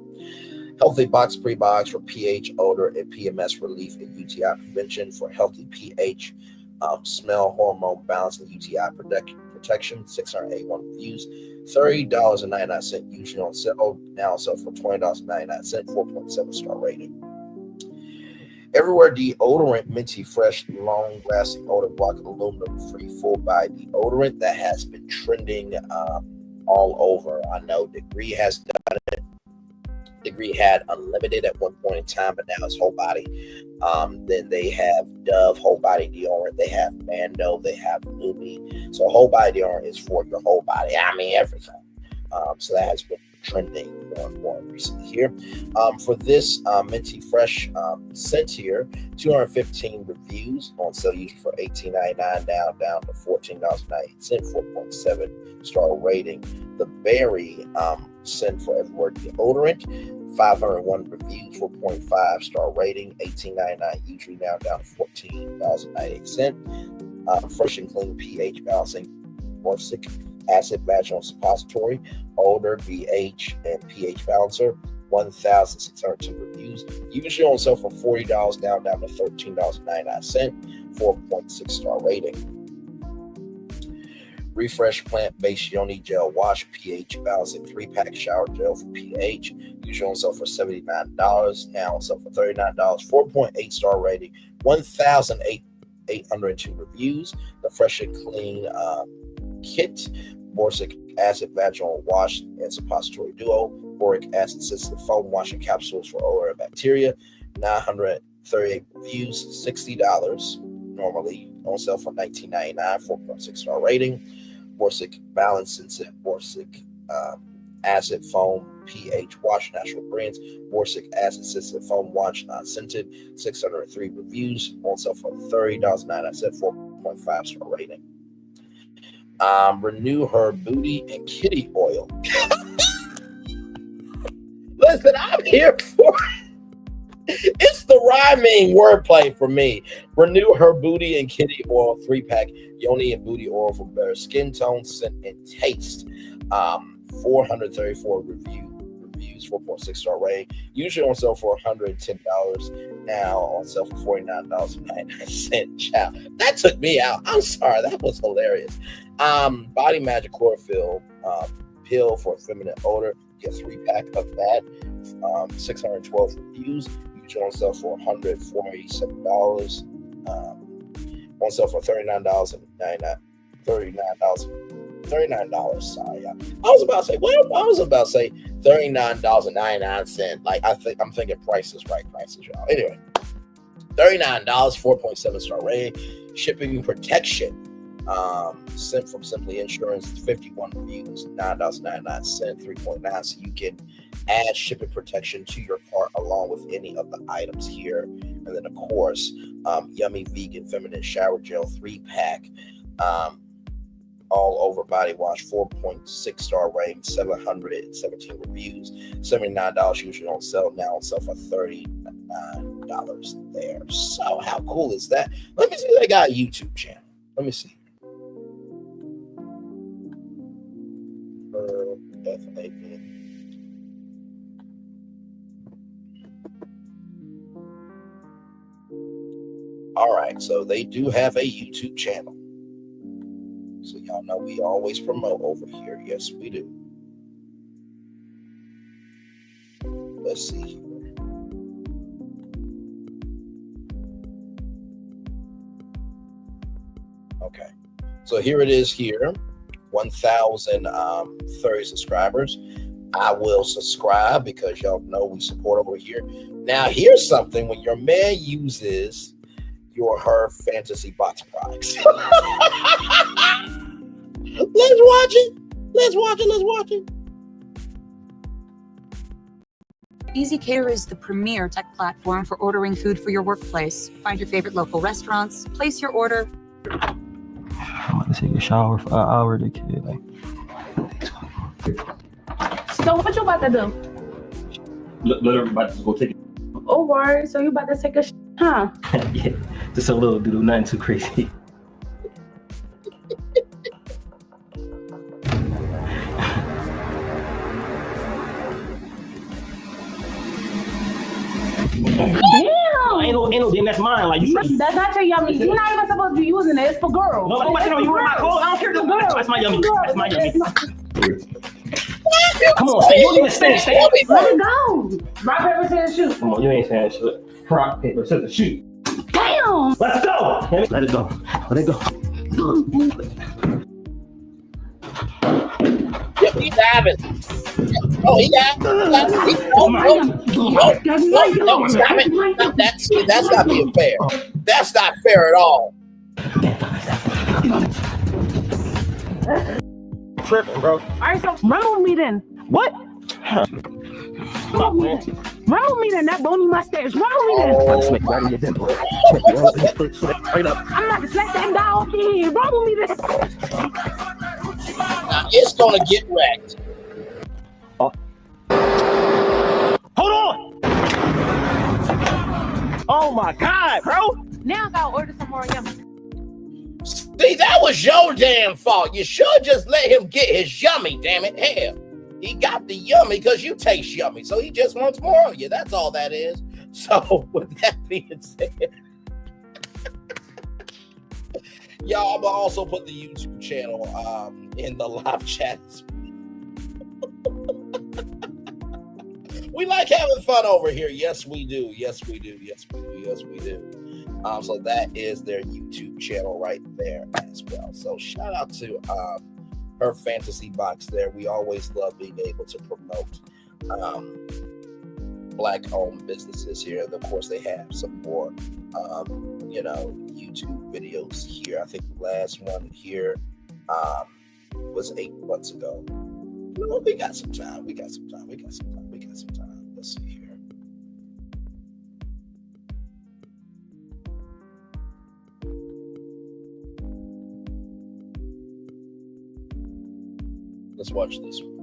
S11: Healthy Box Pre-Box for pH, odor, and PMS relief and UTI prevention for healthy pH, smell, hormone balance, and UTI protection, 681 reviews, $30.99 usually on sale, now on sale for $20.99, 4.7 star rating. Everywhere Deodorant Minty Fresh Long Lasting Odor Block Aluminum Free Full Body Deodorant that has been trending all over. I know Degree has done it. Degree had Unlimited at one point in time, but now it's whole body. Then they have Dove whole body deodorant. They have Mando. They have Lumi. So whole body deodorant is for your whole body. I mean everything. So that has been trending more and more recently here. For this Minty Fresh scent here, 215 reviews on sale usually for $18.99, down to $14.98, 4.7 star rating. The Berry scent for Everywhere Deodorant, 501 reviews, 4.5 star rating, $18.99 usually, now down to $14.98. Fresh and Clean pH Balancing Borsic Acid Vaginal Suppository, Odor, BH, and pH Balancer, 1,602 reviews, usually on sale for $40, down to $13.99, 4.6 star rating. Refresh Plant-Based Yoni Gel Wash pH Balancing 3-pack Shower Gel for pH, usually on sale for $79, now on sale for $39, 4.8 star rating, 1,802 reviews. The Fresh and Clean Kit, Borsic Acid Vaginal Wash and Suppository Duo, Boric Acid Sensitive Foam Washing Capsules for oral and bacteria, 938 reviews, $60 normally, on sale for $19.99, 4.6 star rating. Borsic Balance Sensitive Borsic Acid Foam pH Wash, Natural Brands, Borsic Acid Sensitive Foam Wash, non-scented, 603 reviews, on sale for $30.99, 4.5 star rating. Renew Her Booty and Kitty Oil. Listen, I'm here for it's the rhyming wordplay for me. Renew Her Booty and Kitty Oil 3-pack Yoni and Booty Oil for better skin tone, scent, and taste. 434 reviews, 4.6 star rating. Usually on sale for $110, now on sale for $49.99. Child, that took me out. I'm sorry, that was hilarious. Body Magic Chlorophyll pill for feminine odor. Get a 3-pack of that. 612 reviews. Usually on sale for $147. On sale for $39.99. $39. Sorry, I was about to say. Well, I was about to say $39.99. Like I'm thinking prices right, y'all. Anyway, $39, 4.7 star rating. Shipping protection. Sent from Simply Insurance, 51 reviews, $9.99, 3.9. So you can add shipping protection to your cart along with any of the items here. And then, of course, Yummy Vegan Feminine Shower Gel 3-pack. all over body wash, 4.6 star rating, 717 reviews, $79 usually on sale, now on sale for $39 there. So how cool is that? Let me see if they got a YouTube channel. Let me see. F-A-N. All right, so they do have a YouTube channel. So y'all know we always promote over here. Yes, we do. Let's see here. Okay, so here it is here. 1,030 subscribers. I will subscribe because y'all know we support over here. Now, here's something when your man uses your her fantasy box products. Let's watch it. Let's watch it. Let's watch it.
S19: EasyCater is the premier tech platform for ordering food for your workplace. Find your favorite local restaurants, place your order.
S20: I'm about to take a shower for an hour to kid.
S21: So what you about to do?
S20: Let everybody just go take it.
S21: Oh, word. So you about to take a huh?
S20: Yeah, just a little doodle, nothing too crazy.
S21: Damn!
S20: Ain't no, then that's mine. Like you.
S21: That's not your yummy. You're not even supposed to be using it. It's for girls.
S20: No, I'm watching you wear my clothes. I don't care. That's my yummy. That's my yummy. Come on, stay. You don't even stay.
S21: Let it go. Rock, paper, scissors, shoot.
S20: Come on, you ain't saying shit. Rock, paper, scissors, shoot.
S21: Damn!
S20: Let's go. Let it go. Let it go.
S11: Yep, he's having. Oh, he got it. No, stop it. No, that's not being fair. That's not fair at all.
S20: Tripping, bro.
S21: All right, so run with me then. What? Run with me then. That bony mustache. Run with me then.
S20: Smack right in your dimple. Straight up.
S21: I'm not to slack that dog in. Run with me then.
S11: Now, it's going to get wrecked.
S20: Hold on. Oh my God, bro.
S21: Now I gotta order some more yummy.
S11: See, that was your damn fault. You should just let him get his yummy, damn it. Hell, he got the yummy because you taste yummy. So he just wants more of you. That's all that is. So with that being said, y'all, I'm going to also put the YouTube channel in the live chat. We like having fun over here. Yes, we do. Yes, we do. Yes, we do. Yes, we do. So that is their YouTube channel right there as well. So shout out to her fantasy box there. We always love being able to promote Black-owned businesses here. And of course, they have some more, YouTube videos here. I think the last one here was 8 months ago. Well, we got some time. We got some time. Let's see here. Let's watch this one.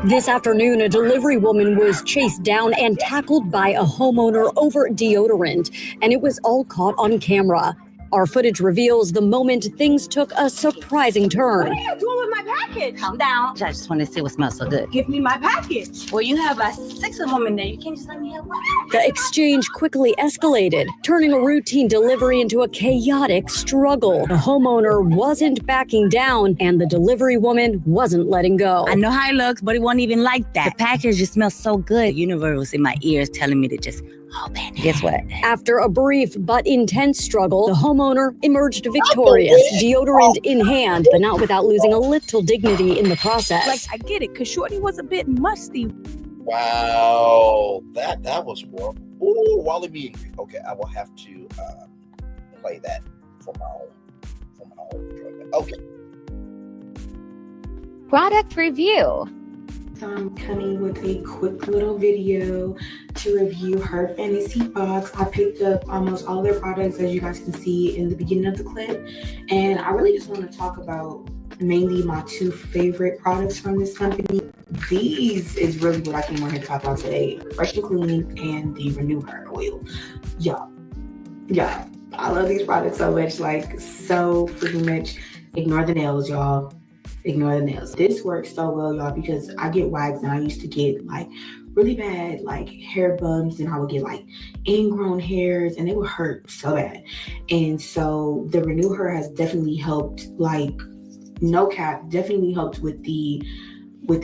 S22: This afternoon, a delivery woman was chased down and tackled by a homeowner over deodorant, and it was all caught on camera. Our footage reveals the moment things took a surprising turn.
S21: What are you doing with my package?
S23: Calm down. I just want to see what smells so good.
S21: Give me my package.
S23: Well, you have 6 of them in there. You can't just let me have one.
S22: The exchange quickly escalated, turning a routine delivery into a chaotic struggle. The homeowner wasn't backing down, and the delivery woman wasn't letting go.
S23: I know how it looks, but it wasn't even like that. The package just smells so good. The universe was in my ears telling me to just open it. Guess what?
S22: After a brief but intense struggle, the homeowner emerged victorious, deodorant in hand, but not without losing a little dignity in the process.
S21: Like, I get it, because Shorty was a bit musty.
S11: Wow, that was horrible. Ooh, Wally B. Okay, I will have to play that for my own enjoyment. Okay.
S24: Product review.
S25: I'm coming with a quick little video to
S3: to review her fantasy box. I picked up almost all their products, as you guys can see in the beginning of the clip. And I really just want to talk about mainly my two favorite products from this company. These is really what I came on here to talk about today. Fresh and Clean and the Renew Her Oil. Yeah, I love these products so much, like so freaking much. Ignore the nails, y'all. Ignore the nails. This works so well, y'all, because I get wags and I used to get like really bad like hair bumps, and I would get like ingrown hairs and they would hurt so bad. And so the Renew Her has definitely helped, like no cap, definitely helped with the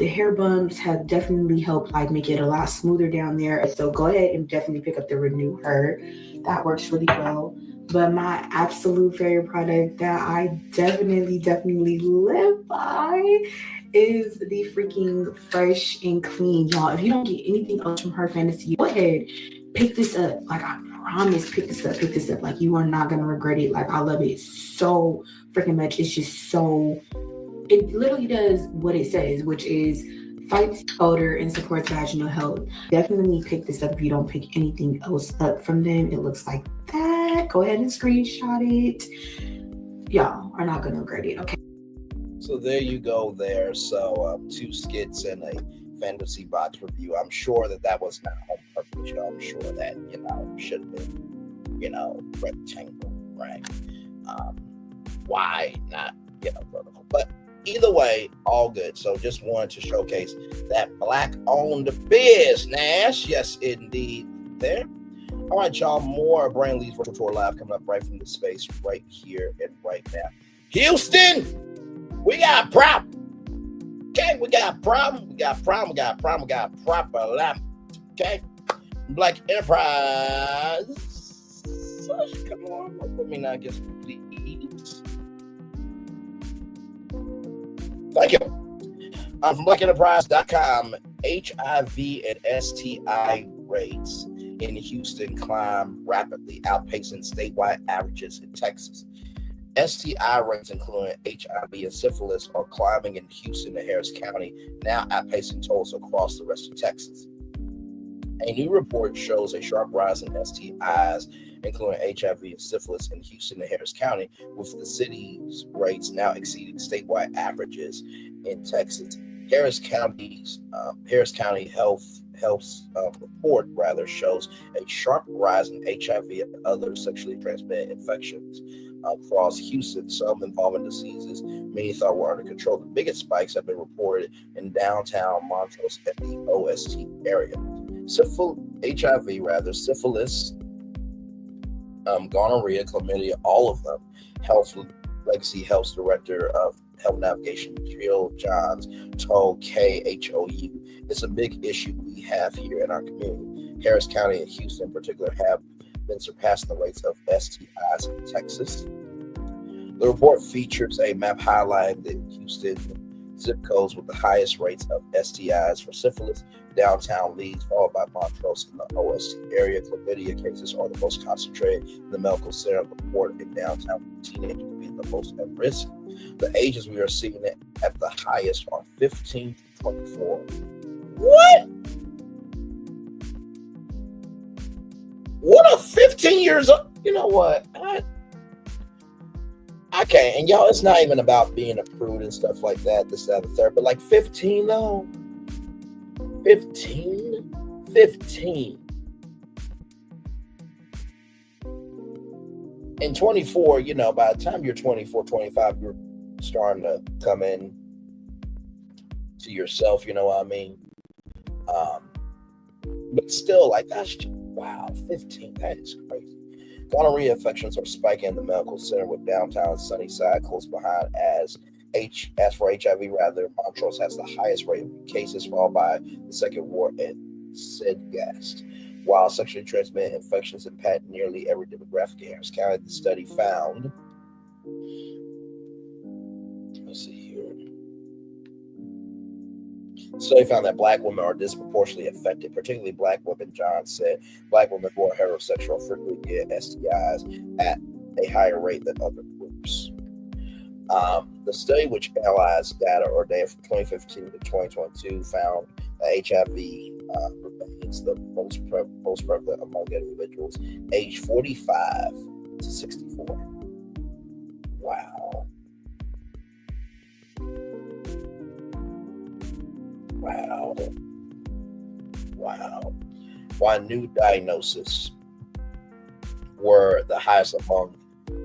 S3: hair bumps, have definitely helped like make it a lot smoother down there. So go ahead and definitely pick up the Renew Her. That works really well. But my absolute favorite product that I definitely live by is the freaking Fresh and Clean, y'all. If you don't get anything else from her fantasy, go ahead, pick this up. Like, I promise, pick this up. Like, you are not gonna regret it. Like, I love it so freaking much. It's just so, it literally does what it says, which is fights odor and supports vaginal health. Definitely pick this up if you don't pick anything else up from them. It looks like that. Go ahead and screenshot it. Y'all are not gonna regret it, okay?
S11: So there you go there. So 2 skits and a fantasy box review. I'm sure that was not on purpose. I'm sure that, should have been, rectangle, right? Why not, vertical? But either way, all good. So just wanted to showcase that Black-owned business. Yes, indeed. There. All right, y'all. More Brain Leads Virtual Tour Live coming up right from the space right here and right now. Houston, we got a problem. Okay, we got a problem. We got a proper lamp. Okay, Black Enterprise. Come on, let me not get please. Thank you. From blackenterprise.com, HIV and STI rates in Houston climb rapidly, outpacing statewide averages in Texas. STI rates, including HIV and syphilis, are climbing in Houston and Harris County, now outpacing totals across the rest of Texas. A new report shows a sharp rise in STIs, including HIV and syphilis in Houston and Harris County, with the city's rates now exceeding statewide averages in Texas. Harris County Health report shows a sharp rise in HIV and other sexually transmitted infections across Houston, some involving diseases many thought were under control. The biggest spikes have been reported in downtown Montrose and the OST area. Syphilis, gonorrhea, chlamydia, all of them. Legacy Health's Director of Health Navigation, Jill Johns, told KHOU, it's a big issue we have here in our community. Harris County and Houston in particular have been surpassing the rates of STIs in Texas. The report features a map highlighting the Houston zip codes with the highest rates of STIs for syphilis. Downtown leads, followed by Montrose in the OST area. Chlamydia cases are the most concentrated in the medical center. Report in downtown teenagers being the most at risk. The ages we are seeing it at the highest are 15 to 24. What? What a 15 years old? You know what? I can't. And y'all, it's not even about being a prude and stuff like that, this, that, and the third. But like 15 though. 15. And 24, by the time you're 24, 25, you're starting to come in to yourself, you know what I mean? But still, like, that's just, wow, 15, that is crazy. Gonorrhea infections are spiking in the medical center, with downtown Sunnyside close behind. As for HIV, Montrose has the highest rate of cases, followed by the second ward at Sidgast. While sexually transmitted infections impact nearly every demographic in Harris County, the study found, that Black women are disproportionately affected, particularly Black women. John said Black women who are heterosexual frequently get STIs at a higher rate than other groups. The study, which analyzed data from 2015 to 2022, found that HIV remains remains the most prevalent among individuals aged 45 to 64. Wow. Wow. Wow. While new diagnoses were the highest among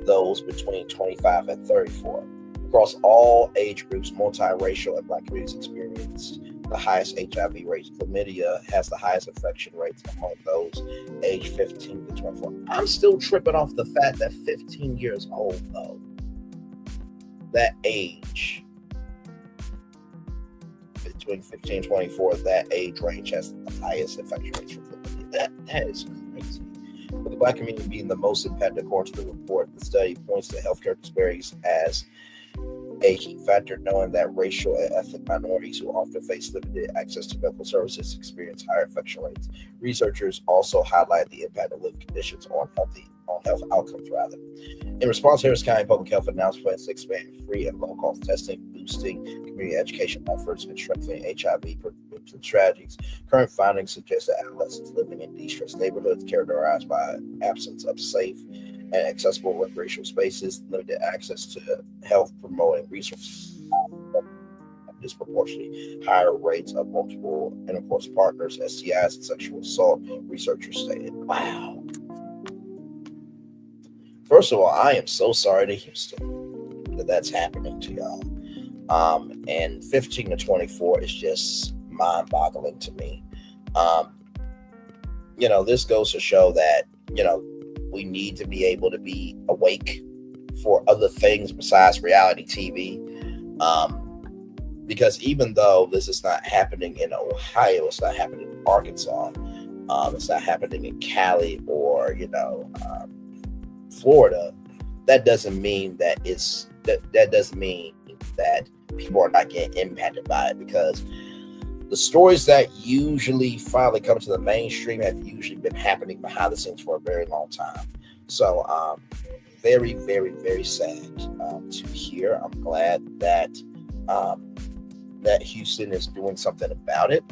S11: those between 25 and 34. Across all age groups, multiracial and Black communities experienced the highest HIV rates. Chlamydia has the highest infection rates among those aged 15 to 24. I'm still tripping off the fact that 15 years old, though, that age, between 15 and 24, that age range has the highest infection rates for chlamydia. That is crazy. With the Black community being the most impacted, according to the report, the study points to healthcare disparities as a key factor, knowing that racial and ethnic minorities who often face limited access to medical services experience higher infection rates. Researchers also highlight the impact of living conditions on health outcomes. In response, Harris County Public Health announced plans to expand free and low-cost testing, boosting community education efforts, and strengthening HIV prevention strategies. Current findings suggest that adolescents living in distressed neighborhoods characterized by absence of safe and accessible recreational spaces, limited access to health promoting resources, disproportionately higher rates of multiple intercourse partners, STIs, and sexual assault, researchers stated. Wow. First of all, I am so sorry to Houston that that's happening to y'all. And 15 to 24 is just mind-boggling to me. This goes to show that, we need to be able to be awake for other things besides reality TV. Because even though this is not happening in Ohio, it's not happening in Arkansas, it's not happening in Cali or, Florida, that doesn't mean that that doesn't mean that people are not getting impacted by it, because the stories that usually finally come to the mainstream have usually been happening behind the scenes for a very long time. So very, very, very sad to hear. I'm glad that that Houston is doing something about it.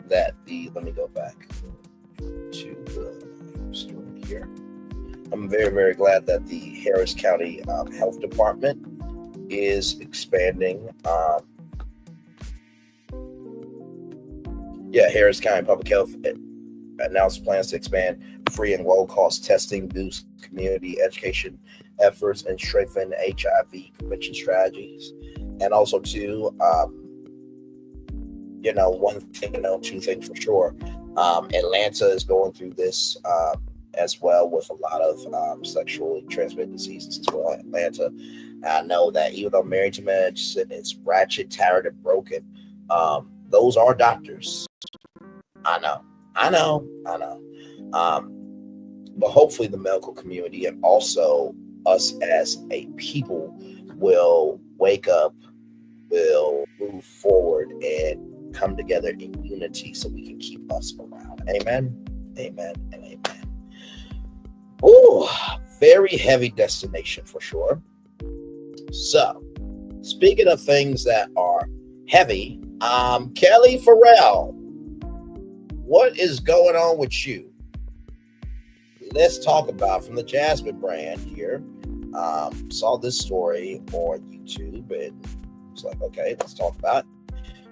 S11: Let me go back to the story here. I'm very, very glad that the Harris County Health Department is expanding. Harris County Public Health announced plans to expand free and low-cost testing, boost community education efforts, and strengthen HIV prevention strategies. And also, too, two things for sure. Atlanta is going through this as well, with a lot of sexually transmitted diseases as well in Atlanta. I know that even though Married to Medicine is ratchet, tired, and broken, those are doctors. I know. But hopefully the medical community and also us as a people will wake up, will move forward, and come together in unity so we can keep us around. Amen. Amen and amen. Oh, very heavy destination for sure. So, speaking of things that are heavy, Kelli Ferrell, what is going on with you? Let's talk about from the Jasmine brand here. Saw this story on YouTube and it's like, okay, let's talk about it.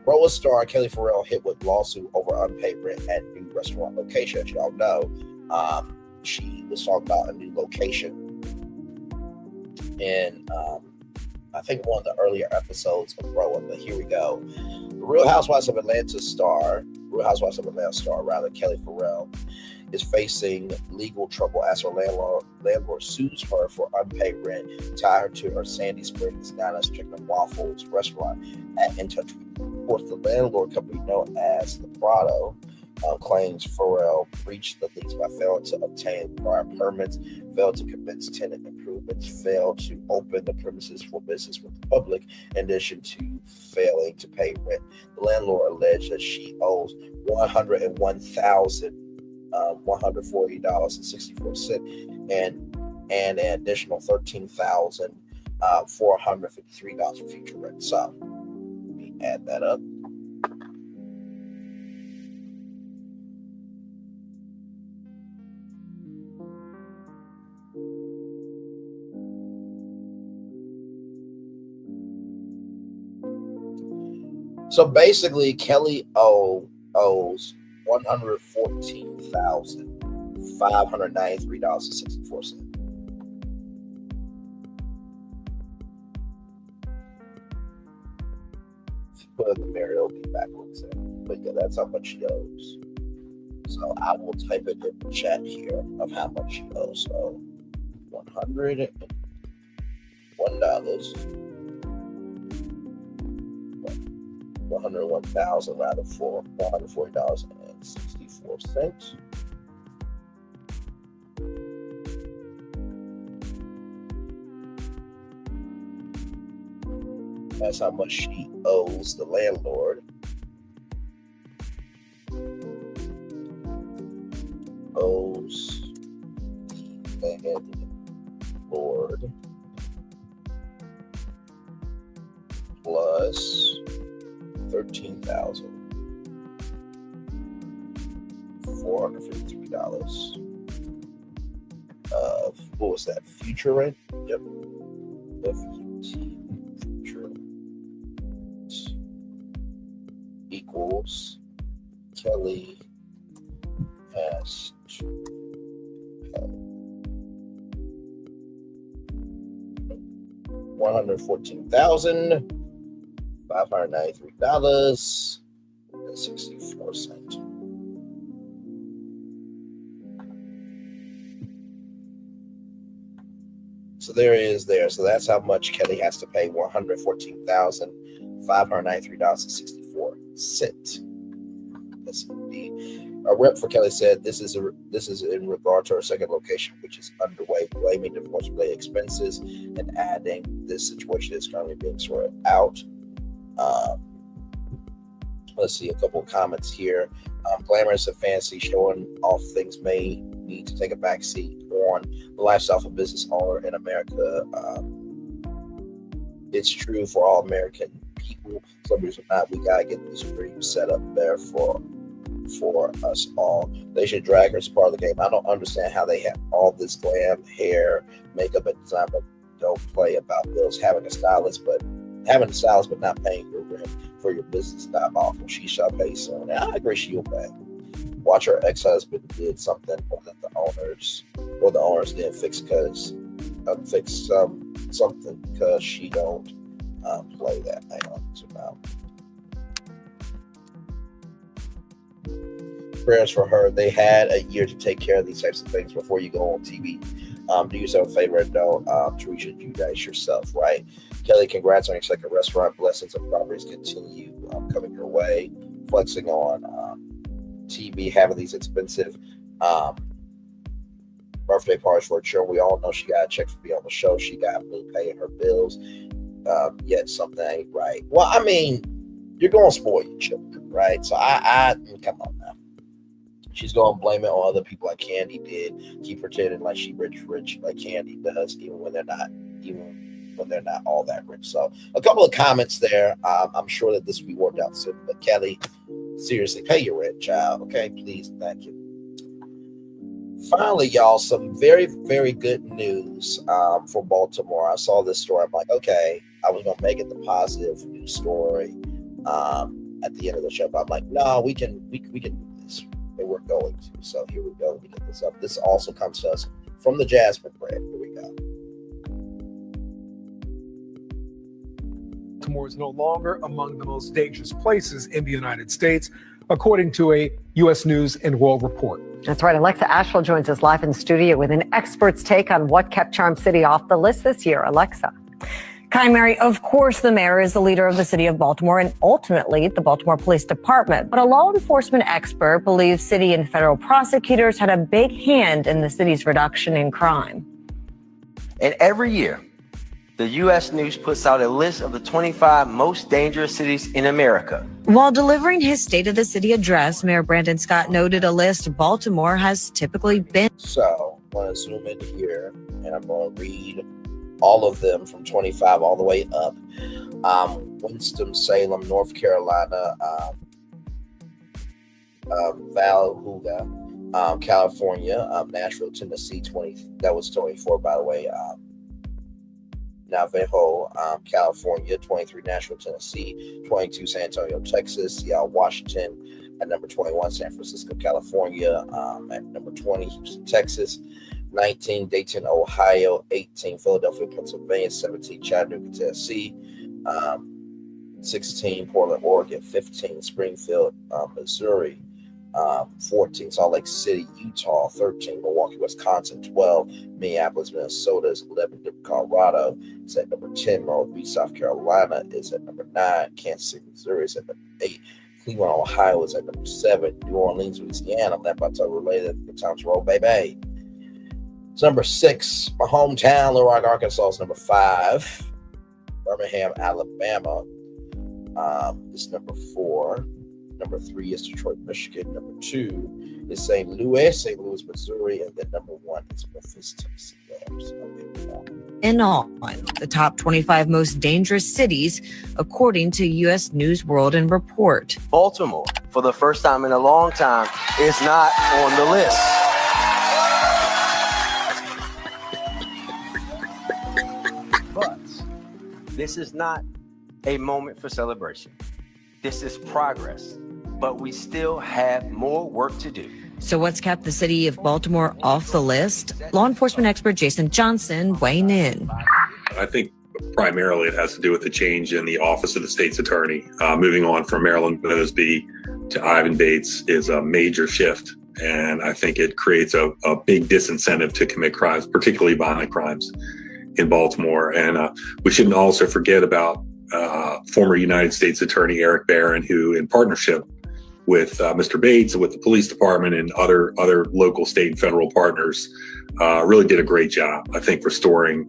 S11: Roller star Kelli Ferrell hit with lawsuit over unpaid rent at new restaurant location. As y'all know, she was talking about a new location in I think one of the earlier episodes of Grow Up, but here we go. The Real Housewives of Atlanta star, Kelli Ferrell, is facing legal trouble as her landlord sues her for unpaid rent, tied her to her Sandy Springs Nana's Chicken and Waffles restaurant at In Touch with You. Of course, the landlord company known as the Prado claims Ferrell breached the lease by failing to obtain prior permits, failed to commence tenant improvements, failed to open the premises for business with the public, in addition to failing to pay rent. The landlord alleged that she owes $101,140.64 and an additional $13,453 for future rent. So let me add that up. So basically, Kelli owes $114,593.64. Put in the mirror, it'll be backwards. But yeah, that's how much she owes. So I will type it in the chat here of how much she owes. So $101. $101,000 rather for $140.64. That's how much she owes the landlord. Owes the landlord plus $13,453 of, what was that, future rent? Yep. Future equals Kelli has to pay $114,593.64. So there it is there. So that's how much Kelli has to pay, $114,593.64. That's indeed. A rep for Kelli said this is in regard to her second location, which is underway, blaming divorce-related expenses and adding this situation is currently being sorted out. Let's see a couple of comments here. Glamorous and fancy, showing off things may need to take a back seat on the lifestyle of a business owner in America. It's true for all American people. Celebrities or not, we gotta get this dream set up there for us all. They should drag her as part of the game. I don't understand how they have all this glam, hair, makeup, and design, but don't play about bills. Having a stylist, but not paying your rent for your business diabolical. She shall pay soon. And I agree, she will pay. Watch her ex-husband did something that the owners didn't fix something because she don't play that. Hang on, zoom out. Prayers for her. They had a year to take care of these types of things before you go on TV. Do yourself a favor and don't Teresa Judice yourself, right? Kelli, congrats on your second restaurant. Blessings and properties continue coming your way. Flexing on TV, having these expensive birthday parties for her children. We all know she got a check for being on the show. She got me paying her bills. Yet something ain't right. Well, I mean, you're going to spoil your children, right? So I come on now. She's going to blame it on other people like Candy did. Keep pretending like she rich like Candy does, even when they're not all that rich. So a couple of comments there. I'm sure that this will be worked out soon. But Kelli, seriously, pay your rent, child. Okay, please, thank you. Finally, y'all, some very, very good news for Baltimore. I saw this story. I'm like, okay, I was gonna make it the positive news story at the end of the show, but I'm like, no, we can do this. And we're going to. So here we go. Let me get this up. This also comes to us from the Jasmine brand. Here we go.
S4: Baltimore is no longer among the most dangerous places in the United States, according to a U.S. News and World Report.
S7: That's right. Alexa Asheville joins us live in studio with an expert's take on what kept Charm City off the list this year. Alexa.
S9: Kai Mary, of course, the mayor is the leader of the city of Baltimore and ultimately the Baltimore Police Department. But a law enforcement expert believes city and federal prosecutors had a big hand in the city's reduction in crime.
S24: And every year, the U.S. News puts out a list of the 25 most dangerous cities in America.
S9: While delivering his State of the City address, Mayor Brandon Scott noted a list Baltimore has typically been.
S11: So I'm going to zoom in here and I'm going to read all of them from 25 all the way up. Winston-Salem, North Carolina, Valhalla, California, Nashville, Tennessee, that was 24, by the way. Navajo, California. 23, Nashville, Tennessee. 22, San Antonio, Texas. Seattle, Washington. At number 21, San Francisco, California. At number 20, Houston, Texas. 19, Dayton, Ohio. 18, Philadelphia, Pennsylvania. 17, Chattanooga, Tennessee. 16, Portland, Oregon. 15, Springfield, Missouri. 14, Salt Lake City, Utah. 13, Milwaukee, Wisconsin. 12, Minneapolis, Minnesota. Is 11, Denver, Colorado. Is at number 10. Myrtle Beach, South Carolina. Is at number 9. Kansas City, Missouri. Is at number 8. Cleveland, Ohio. Is at number 7. New Orleans, Louisiana. I'm not about to relay that. The times roll, baby. It's number 6. My hometown, Little Rock, Arkansas. Is number 5. Birmingham, Alabama. Is number 4. Number 3 is Detroit, Michigan. Number 2 is St. Louis, Missouri. And then number 1 is Memphis, Tennessee.
S9: In all, the top 25 most dangerous cities, according to U.S. News World and Report.
S24: Baltimore, for the first time in a long time, is not on the list. But this is not a moment for celebration. This is progress, but we still have more work to do.
S9: So what's kept the city of Baltimore off the list? Law enforcement expert Jason Johnson weighing in.
S1: I think primarily it has to do with the change in the office of the state's attorney. Moving on from Marilyn Mosby to Ivan Bates is a major shift. And I think it creates a big disincentive to commit crimes, particularly violent crimes in Baltimore. And we shouldn't also forget about former United States Attorney Eric Barron, who in partnership with Mr. Bates and with the police department and other local, state, and federal partners, really did a great job, I think, restoring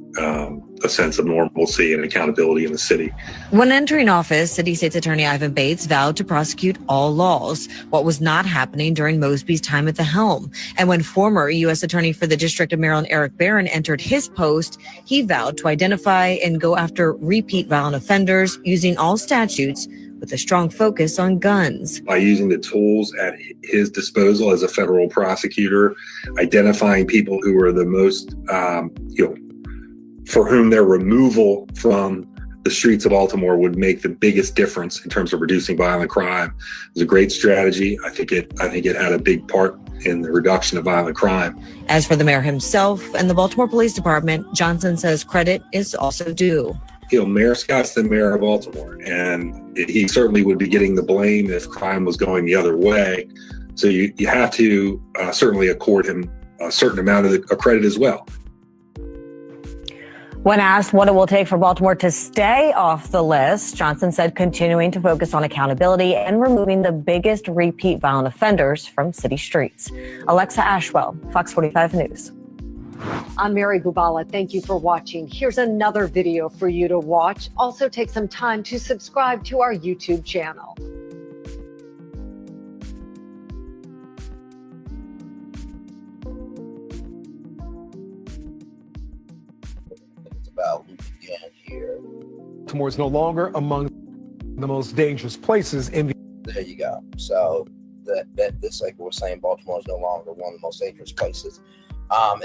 S1: a sense of normalcy and accountability in the city.
S9: When entering office, City State's Attorney Ivan Bates vowed to prosecute all laws, what was not happening during Mosby's time at the helm. And when former U.S. Attorney for the District of Maryland Eric Barron entered his post, he vowed to identify and go after repeat violent offenders using all statutes with a strong focus on guns.
S1: By using the tools at his disposal as a federal prosecutor, identifying people who are the most, for whom their removal from the streets of Baltimore would make the biggest difference in terms of reducing violent crime. It was a great strategy. I think it had a big part in the reduction of violent crime.
S9: As for the mayor himself and the Baltimore Police Department, Johnson says credit is also due.
S1: Mayor Scott's the mayor of Baltimore, and he certainly would be getting the blame if crime was going the other way. So you have to certainly accord him a certain amount of credit as well.
S9: When asked what it will take for Baltimore to stay off the list, Johnson said continuing to focus on accountability and removing the biggest repeat violent offenders from city streets. Alexa Ashwell, Fox 45 News.
S7: I'm Mary Bubala. Thank you for watching. Here's another video for you to watch. Also take some time to subscribe to our YouTube channel.
S11: It's about Luke again here.
S4: Baltimore is no longer among the most dangerous places in the...
S11: There you go. So that this, like we're saying, Baltimore is no longer one of the most dangerous places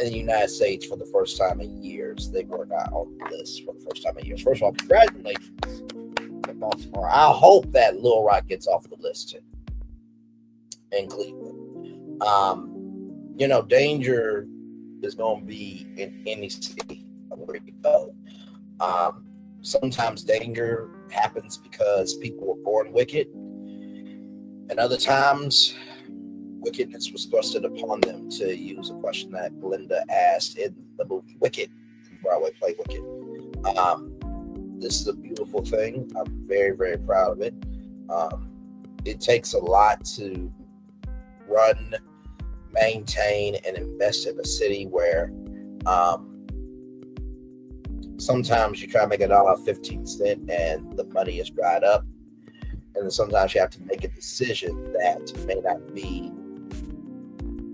S11: in the United States for the first time in years. They were not on the list for the first time in years. First of all, congratulations to Baltimore. I hope that Little Rock gets off the list too. In Cleveland. Danger is going to be in any city where you go. Sometimes danger happens because people were born wicked, and other times wickedness was thrusted upon them, to use a question that Glinda asked in the movie Wicked, Broadway play Wicked. This is a beautiful thing. I'm very, very proud of it. It takes a lot to run, maintain, and invest in a city where sometimes you try to make $1.15 and the money is dried up. And then sometimes you have to make a decision that may not be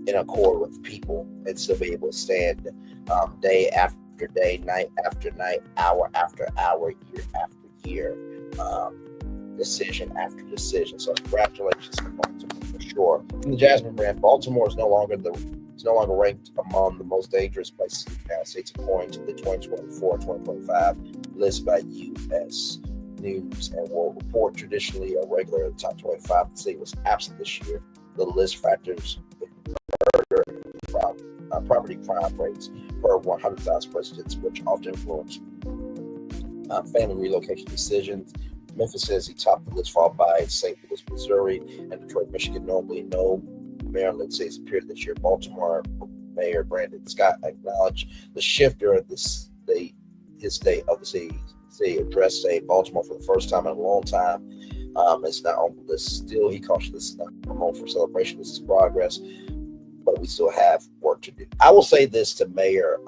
S11: in accord with people and still be able to stand day after day, night after night, hour after hour, year after year, decision after decision. So congratulations to Baltimore for sure. From the Jasmine brand, Baltimore is no longer the It's no longer ranked among the most dangerous places in the United States according to the 2024-2025 list by U.S. News and World Report. Traditionally a regular in the top 25, the city was absent this year. The list factors murder and property crime rates per 100,000 residents, which often influence family relocation decisions. Memphis says he topped the list, followed by St. Louis, Missouri, and Detroit, Michigan. Normally, no Maryland cities appeared this year. Baltimore Mayor Brandon Scott acknowledged the shift during his State of the City address, saying Baltimore for the first time in a long time. It's not on the list still. He cautioned this is not a moment for celebration. This is progress, but we still have work to do. I will say this to Mayor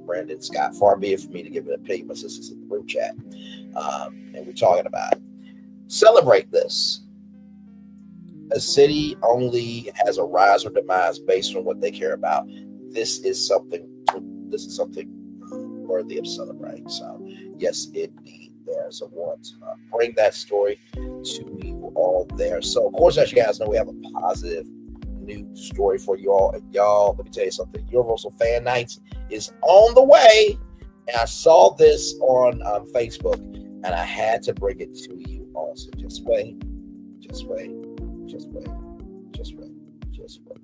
S11: Brandon Scott. Far be it for me to give an opinion, but this is in the group chat, and we're talking about it. Celebrate this. A city only has a rise or demise based on what they care about. This is something worthy of celebrating. So, yes, indeed, there's a want to bring that story to you all there. So, of course, as you guys know, we have a positive news story for you all. And y'all, let me tell you something. Universal Fan Nights is on the way. And I saw this on Facebook, and I had to bring it to you all. So just wait. Just wait. Just wait. Just wait. Just wait.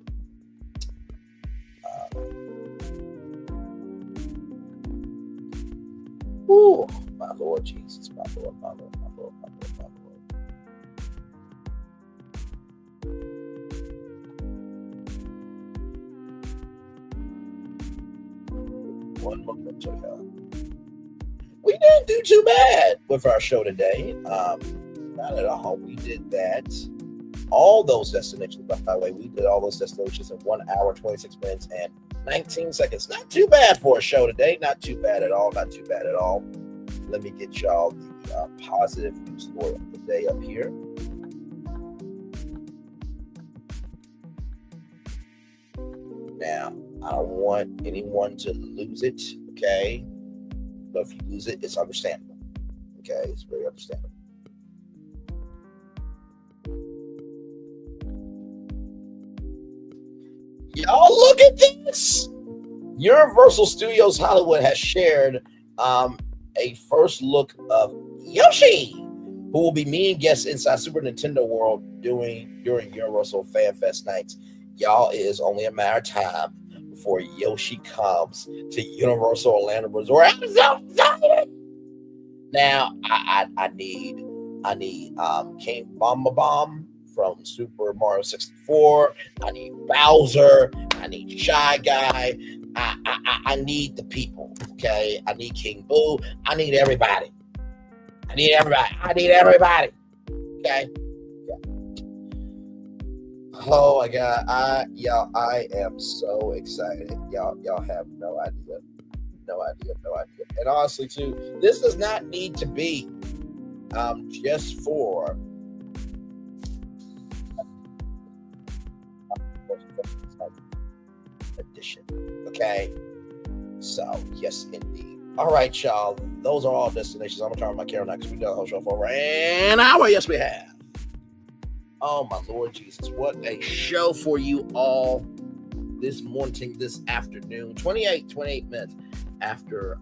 S11: Ooh, my Lord Jesus, my Lord, my Lord, my Lord, my Lord, my Lord. One moment, y'all. We didn't do too bad with our show today. Not at all. We did that. All those destinations, by the way, we did all those destinations in 1 hour, 26 minutes, and 19 seconds. Not too bad for a show today. Not too bad at all. Not too bad at all. Let me get y'all the positive news story of the day up here. Now, I don't want anyone to lose it, okay? But if you lose it, it's understandable. Okay? It's very understandable. Y'all look at this. Universal Studios Hollywood has shared a first look of Yoshi, who will be meeting guests inside Super Nintendo World during Universal Fan Fest nights. Y'all, it is only a matter of time before Yoshi comes to Universal Orlando Resort. I'm so excited. Now, I need King Bomb from Super Mario 64. I need Bowser. I need Shy Guy. I need the people, okay? I need King Boo. I need everybody. Okay? Oh my God. I am so excited. Y'all have no idea. And honestly, too, this does not need to be just for edition. Okay. So, yes, indeed. All right, y'all. Those are all destinations. I'm gonna turn on my camera now because we've done the whole show for over an hour. Yes, we have. Oh my Lord Jesus. What a show for you all this morning, this afternoon. 28 minutes after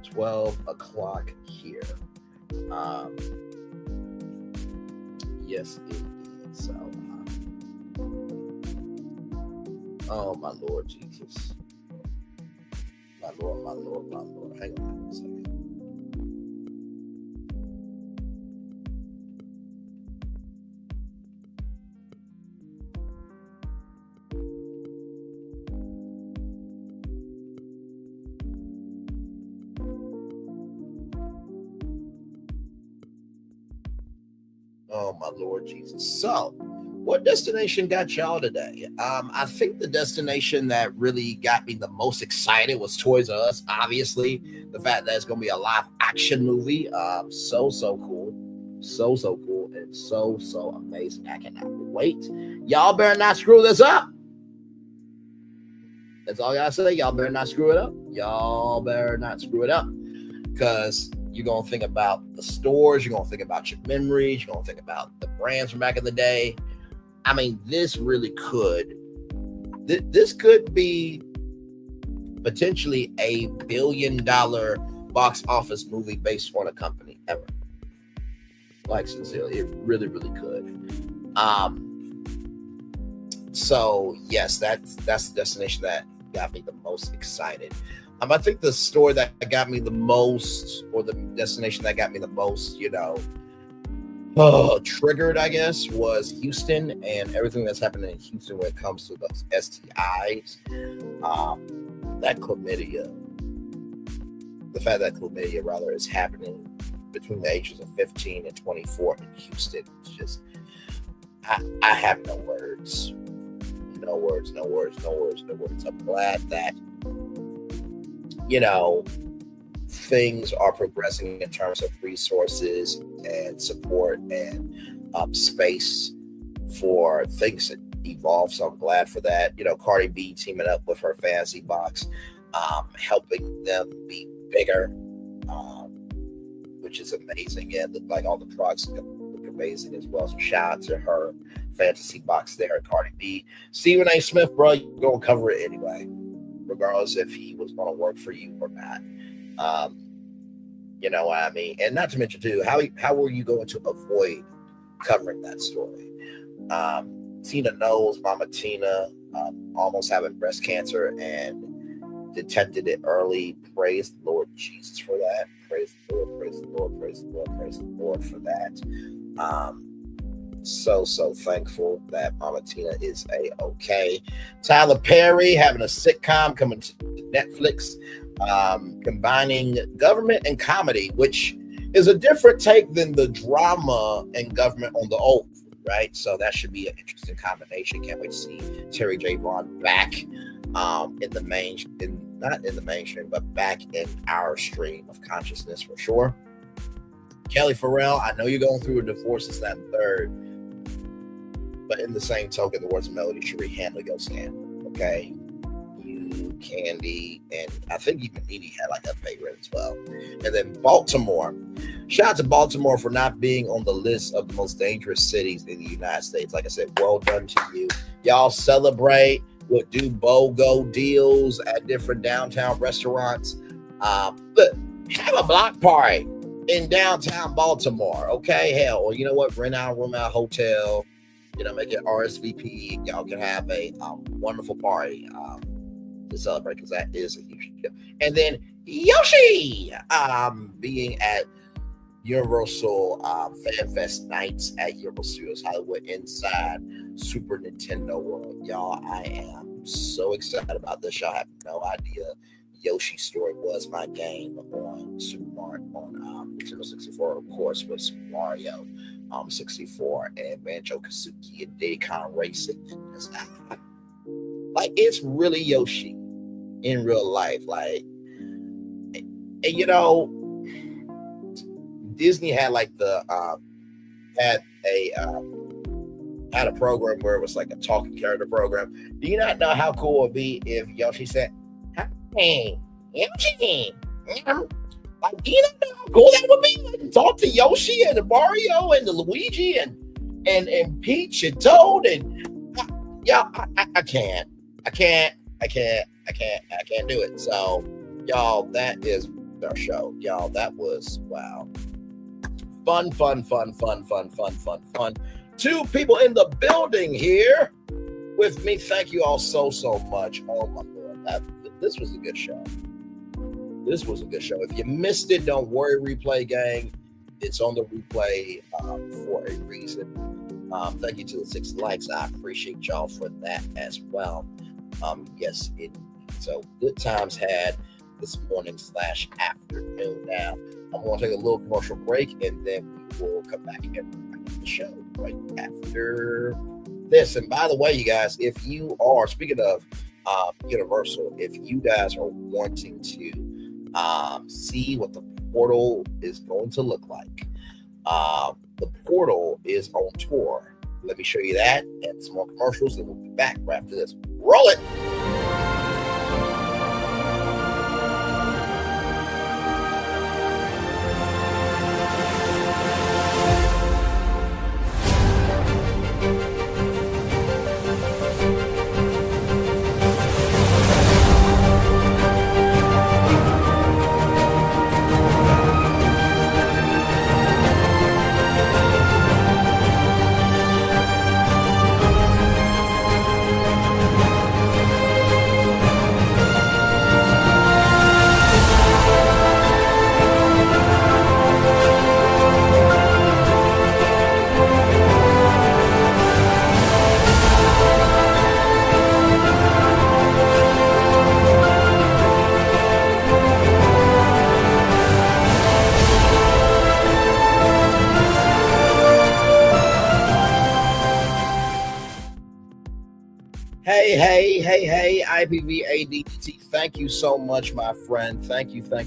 S11: 12 o'clock here. Yes, indeed. So oh my Lord Jesus. My Lord. Hang on a second. Oh my Lord Jesus. So, what destination got y'all today? I think the destination that really got me the most excited was Toys R Us. Obviously, the fact that it's going to be a live action movie. So cool. So cool. And so amazing. I cannot wait. Y'all better not screw this up. That's all I gotta say. Y'all better not screw it up. Because you're going to think about the stores. You're going to think about your memories. You're going to think about the brands from back in the day. I mean, this really could this could be potentially a $1 billion box office movie based on a company ever. Like, sincerely, it really, really could. So yes, that's the destination that got me the most excited. I think the story that got me the most, or the destination that got me the most, triggered, I guess, was Houston and everything that's happening in Houston when it comes to those STIs. That chlamydia, the fact that chlamydia rather is happening between the ages of 15 and 24 in Houston, it's just, I have no words. No words. I'm glad that, things are progressing in terms of resources and support and space for things to evolve. So I'm glad for that. Cardi B teaming up with her fantasy box, helping them be bigger, which is amazing. And like all the products look amazing as well. So shout out to her fantasy box there, Cardi B. Stephen A. Smith, bro, you're gonna cover it anyway, regardless if he was gonna work for you or not. You know what I mean? And not to mention too, how were you going to avoid covering that story? Tina Knowles, Mama Tina, almost having breast cancer and detected it early. Praise the Lord Jesus for that. Praise the Lord, praise the Lord, praise the Lord, praise the Lord for that. So thankful that Mama Tina is a-okay. Tyler Perry having a sitcom coming to Netflix, combining government and comedy, which is a different take than the drama and government on the old, right? So that should be an interesting combination. Can't wait to see Terri Vaughn back not in the mainstream, but back in our stream of consciousness for sure. Kelli Ferrell, I know you're going through a divorce, this, that, and third, but in the same token, the words of Melody Cherie, handle your skin, okay? You, Candy, and I think even Edie had like a favorite as well. And then Baltimore. Shout out to Baltimore for not being on the list of the most dangerous cities in the United States. Like I said, well done to you. Y'all celebrate, we'll do BOGO deals at different downtown restaurants. Look, have a block party in downtown Baltimore, okay? Hell, or you know what? Rent out a room at a hotel, make it RSVP. Y'all can have a wonderful party to celebrate, because that is a huge deal. And then Yoshi being at Universal Fan Fest nights at Universal Studios Hollywood inside Super Nintendo World. Y'all, I am so excited about this. Y'all have no idea. Yoshi's Story was my game on Super Mario on Nintendo 64, of course, with Super Mario 64 and Banjo-Kazooie and Diddy Kong Racing. Like, it's really Yoshi in real life. Like, and Disney had like had a program where it was like a talking character program. Do you not know how cool it would be if Yoshi said, "Hey, Yoshi"? Like, do you not know how cool that would be? Like, talk to Yoshi and the Mario and the Luigi and Peach and Toad and I can't do it. So y'all, that is our show. Y'all, that was wow. Fun. 2 people in the building here with me. Thank you all so much. Oh my Lord. This was a good show. If you missed it, don't worry, replay gang. It's on the replay for a reason. Thank you to the 6 likes. I appreciate y'all for that as well. Yes, so good times had this morning / afternoon. Now, I'm going to take a little commercial break, and then we will come back and get the show right after this. And by the way, you guys, if you are, speaking of Universal, if you guys are wanting to see what the portal is going to look like, the portal is on tour. Let me show you that and some more commercials, and we'll be back right after this. Roll it. Hey, IPVADT. Thank you so much, my friend. Thank you. I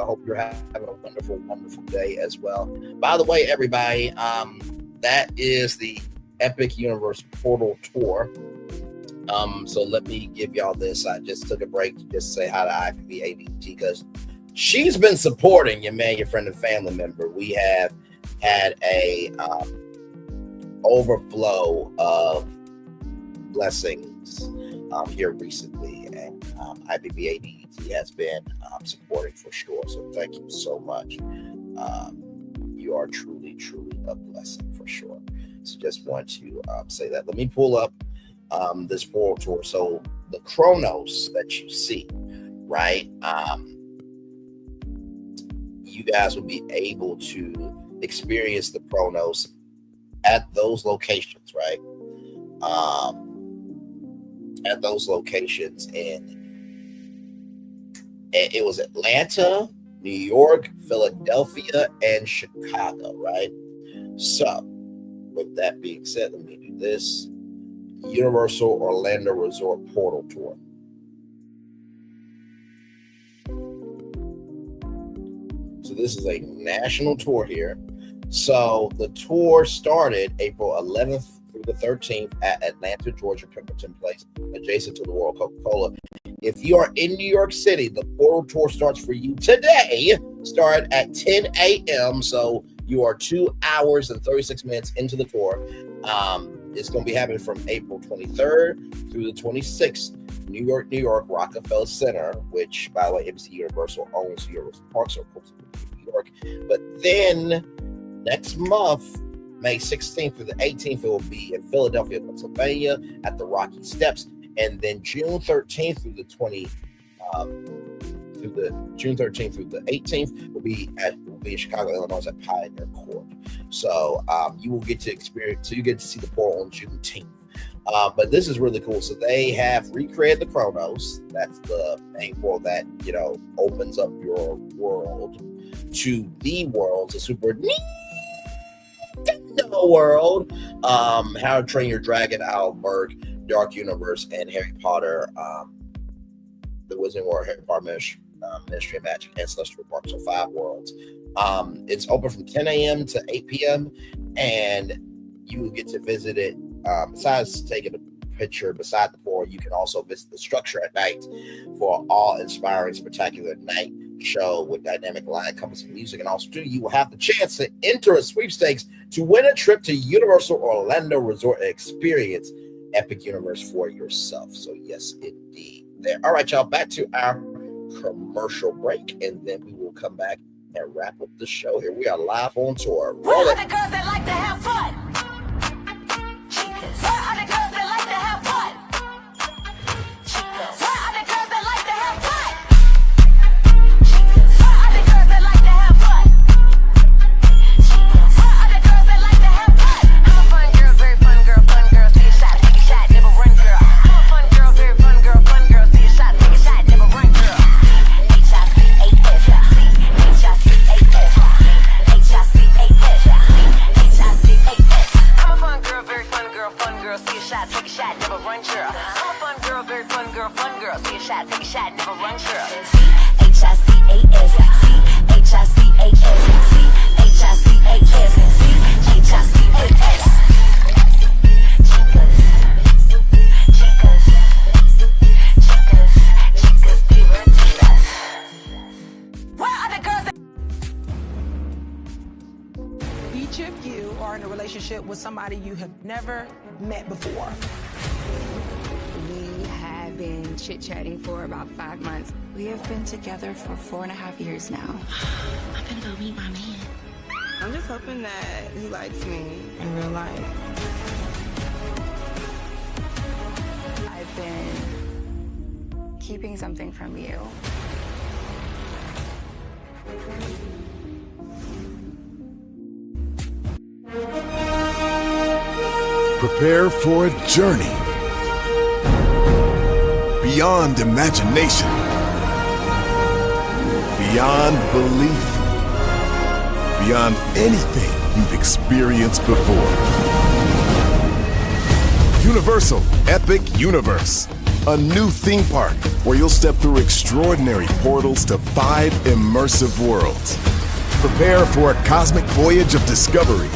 S11: hope you're having a wonderful, wonderful day as well. By the way, everybody, that is the Epic Universe Portal Tour. So let me give y'all this. I just took a break to just say hi to IPVADT because she's been supporting your man, your friend, and family member. We have had a overflow of blessings here recently, and IPVADT has been supporting for sure. So thank you so much. You are truly a blessing for sure. So just want to say that. Let me pull up this portal tour. So the Chronos that you see, right? You guys will be able to experience the Chronos at those locations, right? At those locations it was Atlanta, New York, Philadelphia, and Chicago, right? So with that being said, let me do this. Universal Orlando Resort Portal Tour. So this is a national tour here. So the tour started April 11th through the 13th at Atlanta, Georgia, Pemberton Place, adjacent to the World Coca-Cola. If you are in New York City, the portal tour starts for you today, start at 10 a.m. So you are 2 hours and 36 minutes into the tour. It's going to be happening from April 23rd through the 26th. New York, Rockefeller Center, which, by the way, MC Universal owns Universal Parks, so of course, New York. But then next month, May 16th through the 18th, it will be in Philadelphia, Pennsylvania at the Rocky Steps. And then June 13th through the 18th will be in Chicago, Illinois at Pioneer Court. So you will get to experience, so you get to see the portal on Juneteenth. But this is really cool. So they have recreated the Chronos. That's the main portal that, opens up your world to the world, to Super Nintendo World. How to Train Your Dragon, Owlberg, Dark Universe, and Harry Potter, the Wizarding World, Harry Potter Ministry of Magic, and Celestial Park. So 5 worlds. It's open from 10 a.m. to 8 p.m. and you will get to visit it. Besides taking a picture beside the portal, you can also visit the structure at night for an awe-inspiring, spectacular night show with dynamic line encompassing music. And also, you will have the chance to enter a sweepstakes to win a trip to Universal Orlando Resort and experience Epic Universe for yourself. So yes, indeed. There. All right, y'all, back to our commercial break, and then we will come back and wrap up the show. Here we are live on tour. Roll it.
S2: The girls that like to have fun. Where are the girls that like to have fun? Where are the girls that like to have fun? Where are the girls that like to have fun? Where are the girls that like to have fun? I'm a fun girl, very fun girl, see a shot, take a shot, never run girl. I'm a fun girl, very fun girl, see a shot, take a shot, never run girl. H-I-C-A-S, H-I-C-A-S, H-I-C-A-S, H-I-C-A-S. I'm a fun girl, very fun girl, see a shot, take a shot, never run girl. I'm a fun girl, very fun girl, see a shot, take a shot, never run girl. C-H-I-C-A-S, C-H-I-C-A-S, C-H-I-C-A-S, C-H-I-C-A-S.
S6: Each of you are in a relationship with somebody you have never met before.
S12: We have been chit-chatting for about 5 months.
S13: We have been together for 4.5 years now.
S12: I'm gonna go meet my man.
S13: I'm just hoping that he likes me in real life.
S12: I've been keeping something from you.
S25: Prepare for a journey beyond imagination, beyond belief, beyond anything you've experienced before. Universal Epic Universe, a new theme park where you'll step through extraordinary portals to 5 immersive worlds. Prepare for a cosmic voyage of discovery,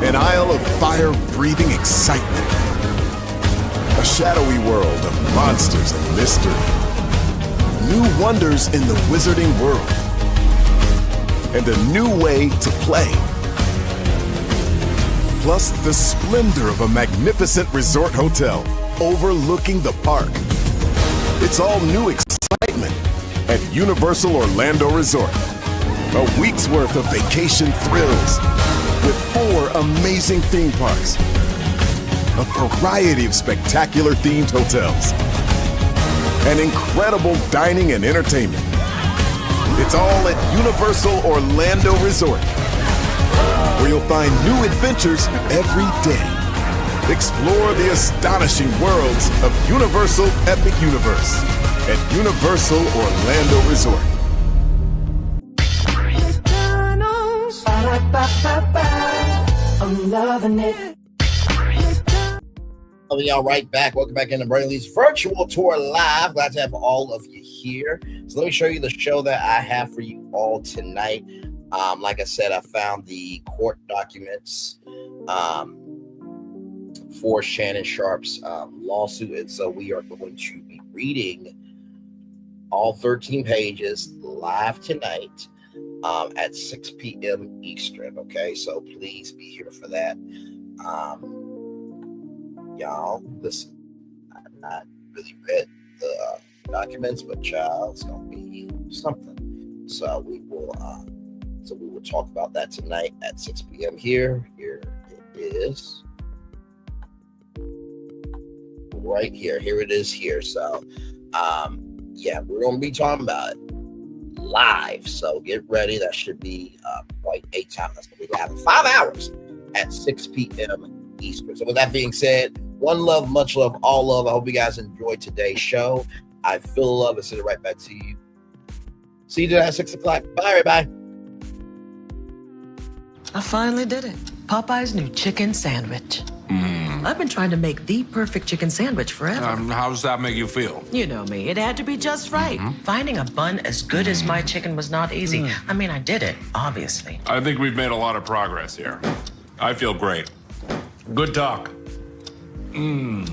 S25: an isle of fire-breathing excitement, a shadowy world of monsters and mystery, new wonders in the wizarding world, and a new way to play. Plus the splendor of a magnificent resort hotel overlooking the park. It's all new excitement at Universal Orlando Resort. A week's worth of vacation thrills with 4 amazing theme parks, a variety of spectacular themed hotels, and incredible dining and entertainment. It's all at Universal Orlando Resort, where you'll find new adventures every day. Explore the astonishing worlds of Universal Epic Universe at Universal Orlando Resort.
S6: I'm loving it.
S11: Y'all right back. Welcome back into Brainley's virtual tour live. Glad to have all of you here. So let me show you the show that I have for you all tonight. Like I said, I found the court documents for Shannon Sharpe's lawsuit, and so we are going to be reading all 13 pages live tonight at 6 p.m. Eastern. Okay, so please be here for that. Y'all, listen, I've not really read the documents, but y'all, it's gonna be something. So we will talk about that tonight at 6 p.m. Here it is. Right here. Here it is here. So we're gonna be talking about it live. So get ready. That should be quite a time. That's gonna be live in 5 hours at 6 p.m. Eastern. So with that being said, one love, much love, all love. I hope you guys enjoyed today's show. I feel love and send it right back to you. See you tonight at 6 o'clock. Bye, everybody.
S8: I finally did it. Popeye's new chicken sandwich. I've been trying to make the perfect chicken sandwich forever.
S14: How does that make you feel?
S8: You know me. It had to be just right. Finding a bun as good as my chicken was not easy. I mean, I did it, obviously.
S14: I think we've made a lot of progress here. I feel great. Good talk. I'm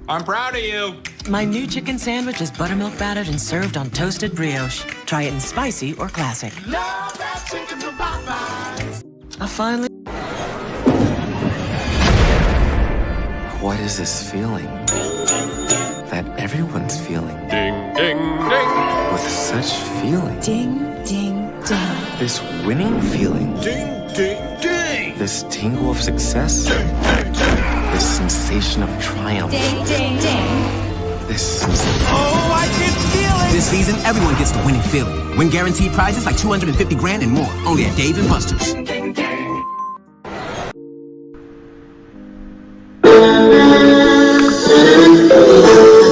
S14: proud of you.
S8: My new chicken sandwich is buttermilk battered and served on toasted brioche. Try it in spicy or classic.
S6: Love that chicken from Popeyes.
S8: I finally...
S15: What is this feeling that everyone's feeling?
S14: Ding, ding, ding.
S15: With such feeling.
S6: Ding, ding, ding.
S15: This winning feeling.
S14: Ding, ding, ding.
S15: This tingle of success. This sensation of triumph.
S6: Ding, ding, ding.
S15: This
S6: Oh, I can feel it.
S16: This season, everyone gets the winning feeling. Win guaranteed prizes like $250 grand and more. Only at Dave & Buster's.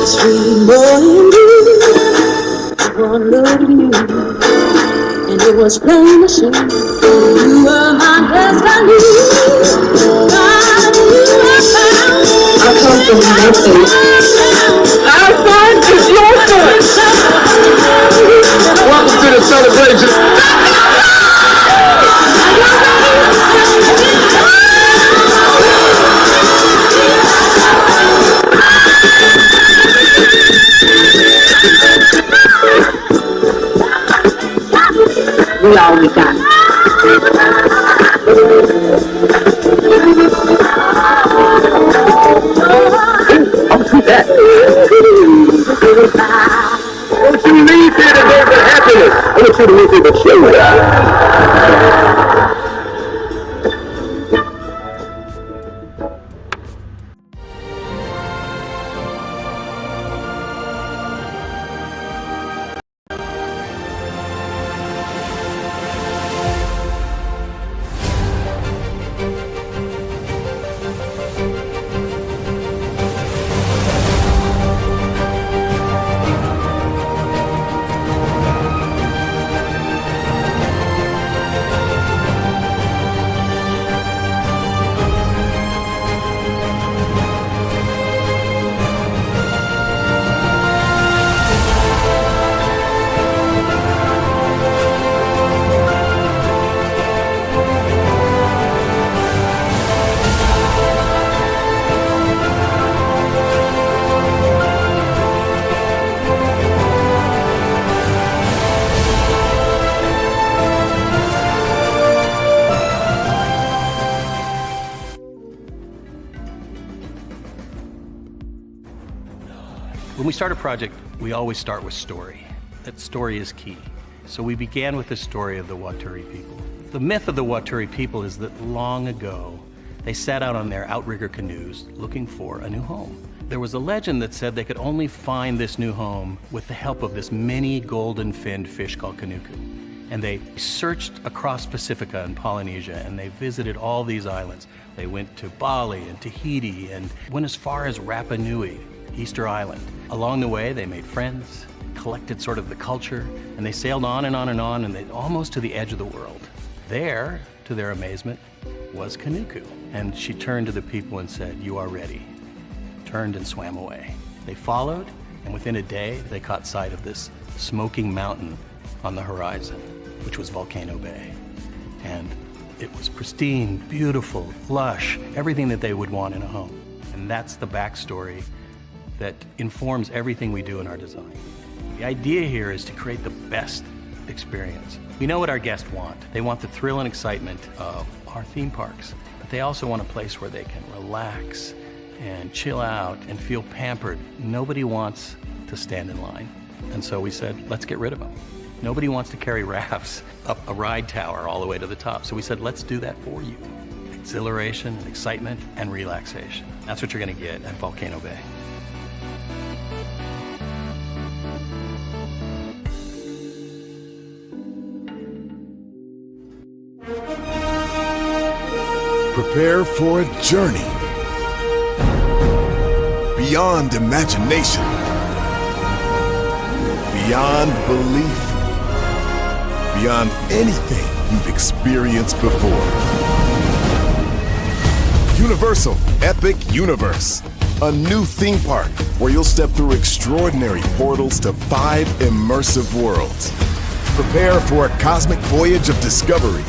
S17: Sweet boy and blue, one look at you, and it was plain to see you were my destiny. I come from nothing. Our fun is your fun.
S26: Welcome to the celebration.
S17: We all we got.
S26: I'll do that. Don't you leave here to go for happiness. I want you to leave here to show that.
S5: When we start a project, we always start with story. That story is key. So we began with the story of the Waturi people. The myth of the Waturi people is that long ago, they set out on their outrigger canoes looking for a new home. There was a legend that said they could only find this new home with the help of this mini golden-finned fish called kanuku. And they searched across Pacifica and Polynesia, and they visited all these islands. They went to Bali and Tahiti and went as far as Rapa Nui, Easter Island. Along the way, they made friends, collected sort of the culture, and they sailed on and on and on, and they almost to the edge of the world. There, to their amazement, was Kanuku. And she turned to the people and said, "You are ready." Turned and swam away. They followed, and within a day, they caught sight of this smoking mountain on the horizon, which was Volcano Bay. And it was pristine, beautiful, lush, everything that they would want in a home. And that's the backstory that informs everything we do in our design. The idea here is to create the best experience. We know what our guests want. They want the thrill and excitement of our theme parks, but they also want a place where they can relax and chill out and feel pampered. Nobody wants to stand in line. And so we said, let's get rid of them. Nobody wants to carry rafts up a ride tower all the way to the top. So we said, let's do that for you. Exhilaration, and excitement, and relaxation. That's what you're gonna get at Volcano Bay.
S25: Prepare for a journey beyond imagination, beyond belief, beyond anything you've experienced before. Universal Epic Universe, a new theme park where you'll step through extraordinary portals to 5 immersive worlds. Prepare for a cosmic voyage of discovery,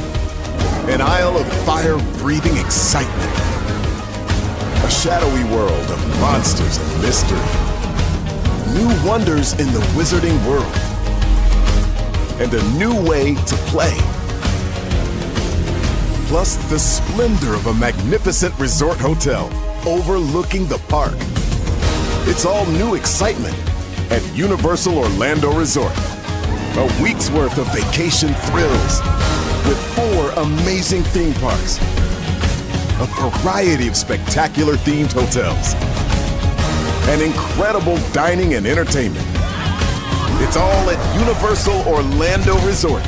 S25: an isle of fire-breathing excitement, a shadowy world of monsters and mystery, new wonders in the wizarding world, and a new way to play. Plus the splendor of a magnificent resort hotel overlooking the park. It's all new excitement at Universal Orlando Resort. A week's worth of vacation thrills with 4 amazing theme parks, a variety of spectacular themed hotels, and incredible dining and entertainment. It's all at Universal Orlando Resort,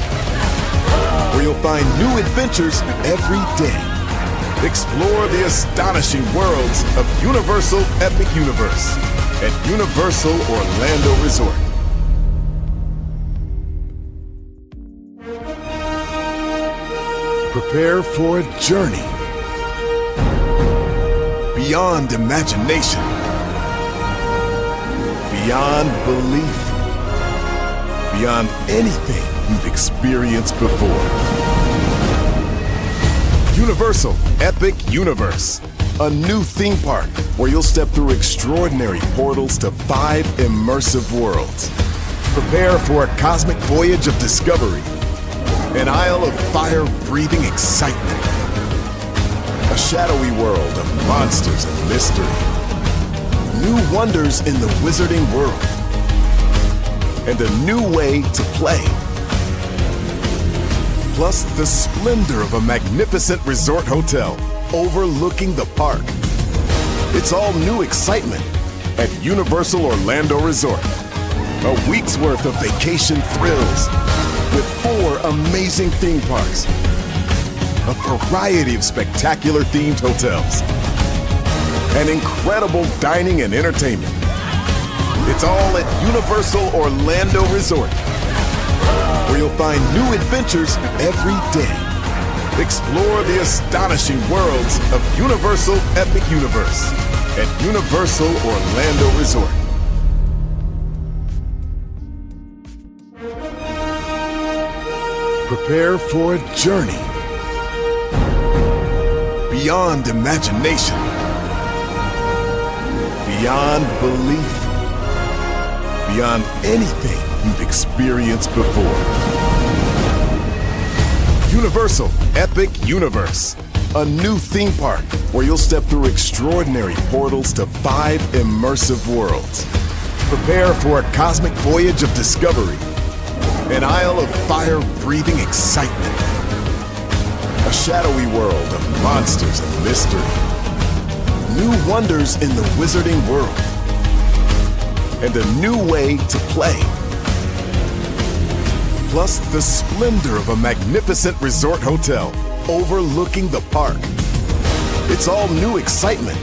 S25: where you'll find new adventures every day. Explore the astonishing worlds of Universal Epic Universe at Universal Orlando Resort. Prepare for a journey beyond imagination, beyond belief, beyond anything you've experienced before. Universal Epic Universe, a new theme park where you'll step through extraordinary portals to 5 immersive worlds. Prepare for a cosmic voyage of discovery, an isle of fire-breathing excitement, a shadowy world of monsters and mystery, new wonders in the wizarding world, and a new way to play. Plus the splendor of a magnificent resort hotel overlooking the park. It's all new excitement at Universal Orlando Resort. A week's worth of vacation thrills with 4 amazing theme parks, a variety of spectacular themed hotels, and incredible dining and entertainment. It's all at Universal Orlando Resort, where you'll find new adventures every day. Explore the astonishing worlds of Universal Epic Universe at Universal Orlando Resort. Prepare for a journey beyond imagination, beyond belief, beyond anything you've experienced before. Universal Epic Universe, a new theme park where you'll step through extraordinary portals to 5 immersive worlds. Prepare for a cosmic voyage of discovery, an isle of fire-breathing excitement, a shadowy world of monsters and mystery, new wonders in the wizarding world, and a new way to play. Plus the splendor of a magnificent resort hotel overlooking the park. It's all new excitement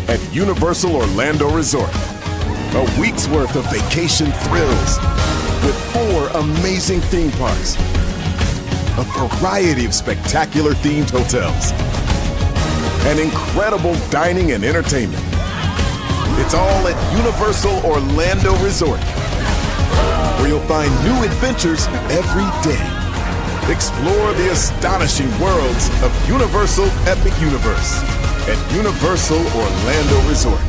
S25: at Universal Orlando Resort. A week's worth of vacation thrills with 4 amazing theme parks, a variety of spectacular themed hotels, and incredible dining and entertainment. It's all at Universal Orlando Resort, where you'll find new adventures every day. Explore the astonishing worlds of Universal Epic Universe at Universal Orlando Resort.